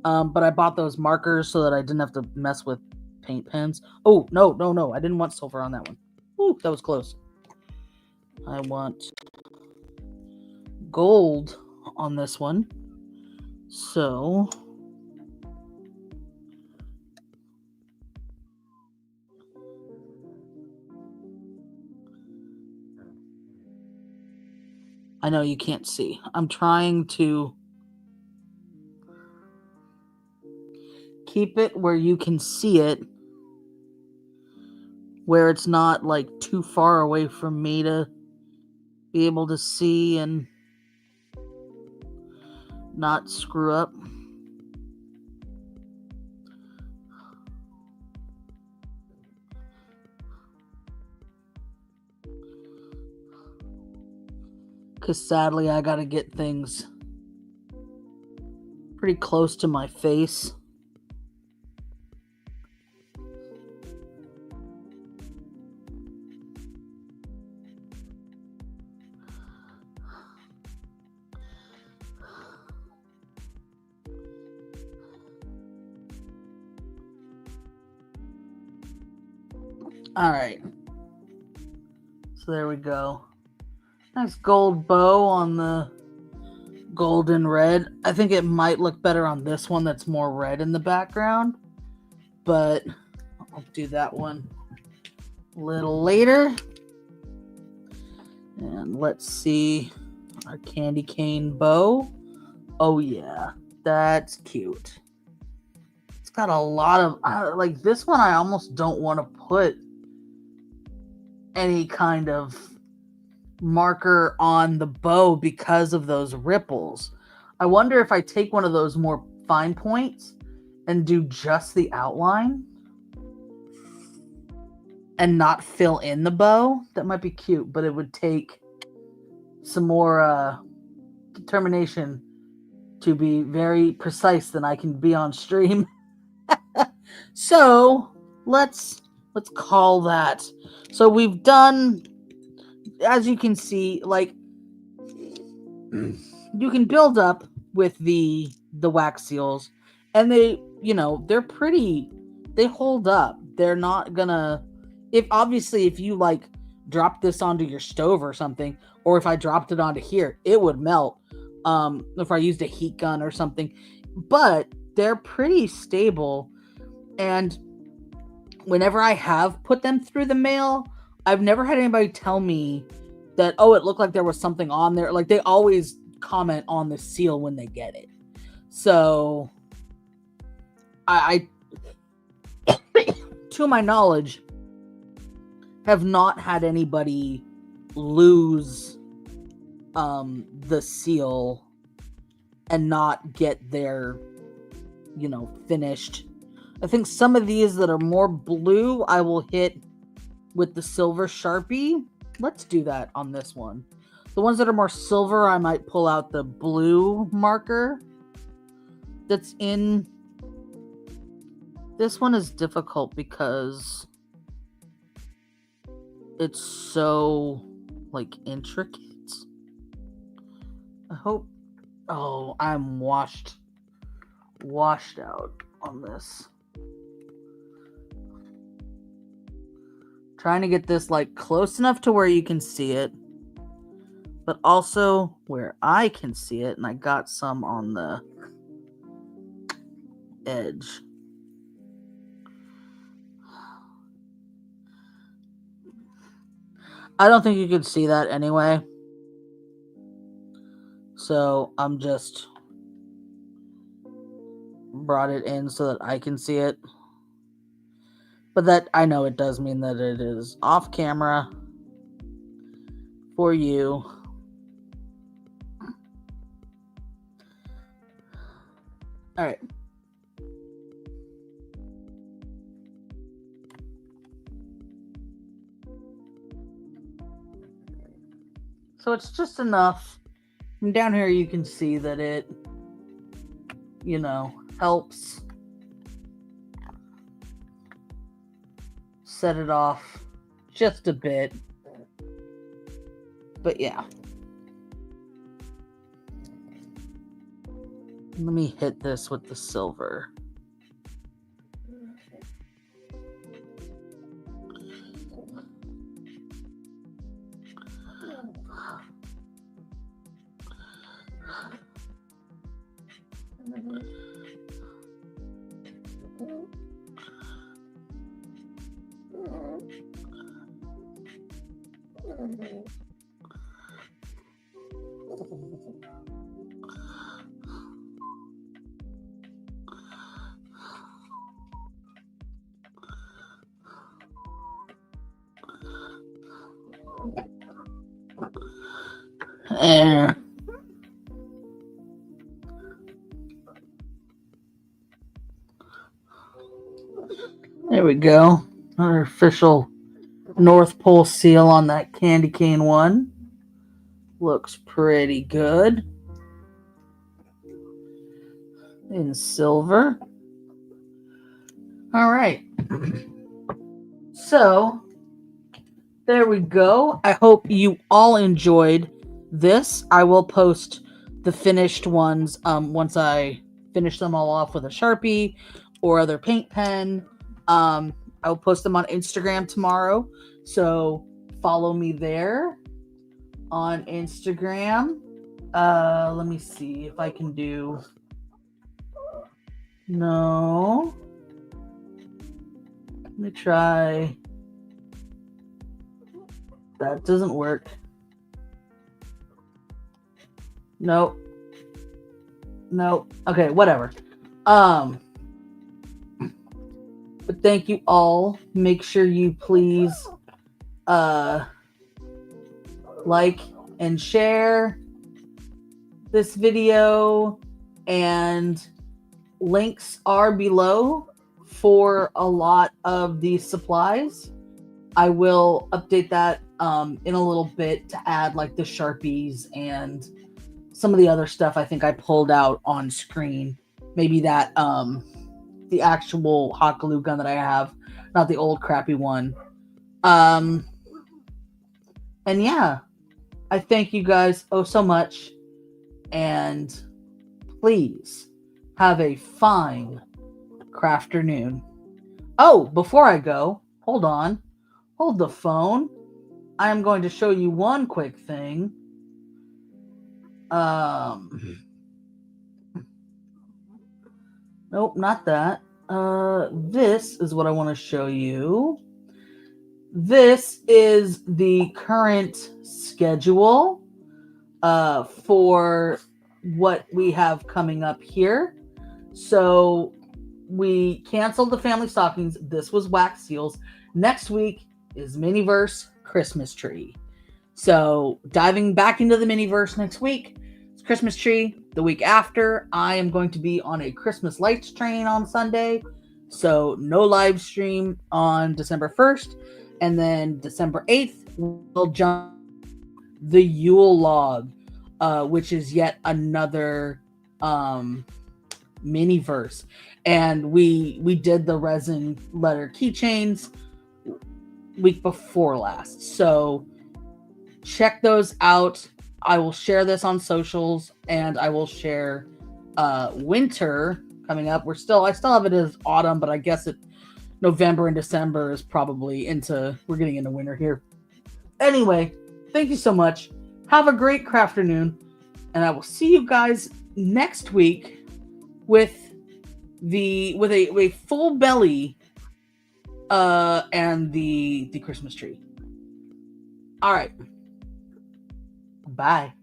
But I bought those markers so that I didn't have to mess with paint pens. Oh, no. I didn't want silver on that one. Ooh, that was close. I want gold on this one. So I know you can't see. I'm trying to keep it where you can see it, where it's not like too far away from me to be able to see and not screw up. Because sadly, I gotta get things pretty close to my face. All right. So there we go. Nice gold bow on the golden red. I think it might look better on this one that's more red in the background, but I'll do that one a little later. And let's see our candy cane bow. Oh yeah, that's cute. It's got a lot of like this one. I almost don't want to put any kind of marker on the bow because of those ripples. I wonder if I take one of those more fine points and do just the outline and not fill in the bow. That might be cute, but it would take some more determination to be very precise than I can be on stream. So let's call that. So we've done, as you can see, like you can build up with the wax seals, and they, you know, they're pretty, they hold up. They're not gonna, if you like drop this onto your stove or something, or if I dropped it onto here, it would melt. If I used a heat gun or something, but they're pretty stable. And whenever I have put them through the mail, I've never had anybody tell me that, oh, it looked like there was something on there. Like, they always comment on the seal when they get it. So I to my knowledge, have not had anybody lose the seal and not get their, finished. I think some of these that are more blue, I will hit with the silver Sharpie. Let's do that on this one. The ones that are more silver, I might pull out the blue marker that's in. This one is difficult because it's so, like, intricate. I hope. Oh, I'm washed out on this. Trying to get this, like, close enough to where you can see it, but also where I can see it, and I got some on the edge. I don't think you could see that anyway. So I'm just brought it in so that I can see it. But that, I know it does mean that it is off camera for you. All right. So it's just enough. And down here you can see that it, helps set it off just a bit. But yeah. Let me hit this with the silver. There. There we go. Our official North Pole seal on that candy cane one. Looks pretty good. In silver. All right. So, there we go. I hope you all enjoyed this. I will post the finished ones once I finish them all off with a Sharpie or other paint pen. I'll post them on Instagram tomorrow. So follow me there on Instagram. Let me see if I can do. No. Let me try. That doesn't work. Nope. Okay, whatever. But thank you all. Make sure you please like and share this video, and links are below for a lot of these supplies. I will update that in a little bit to add like the Sharpies and some of the other stuff I think I pulled out on screen. Maybe that the actual hot glue gun that I have, not the old crappy one. And yeah, I thank you guys so much, and please have a fine Crafternoon. Oh, before I go, hold on. Hold the phone. I am going to show you one quick thing. Nope, not that. This is what I want to show you. this is the current schedule for what we have coming up here. So we canceled the family stockings. This was wax seals. Next week is Miniverse Christmas tree. So diving back into the Miniverse next week, it's Christmas tree. The week after, I am going to be on a Christmas lights train on Sunday. So no live stream on December 1st. And then December 8th, we'll jump the Yule log, which is yet another Miniverse. And we did the resin letter keychains week before last. So check those out. I will share this on socials, and I will share winter coming up. I still have it as autumn, but I guess November and December is probably we're getting into winter here. Anyway, thank you so much. Have a great Crafternoon, and I will see you guys next week with a full belly and the Christmas tree. All right. Bye.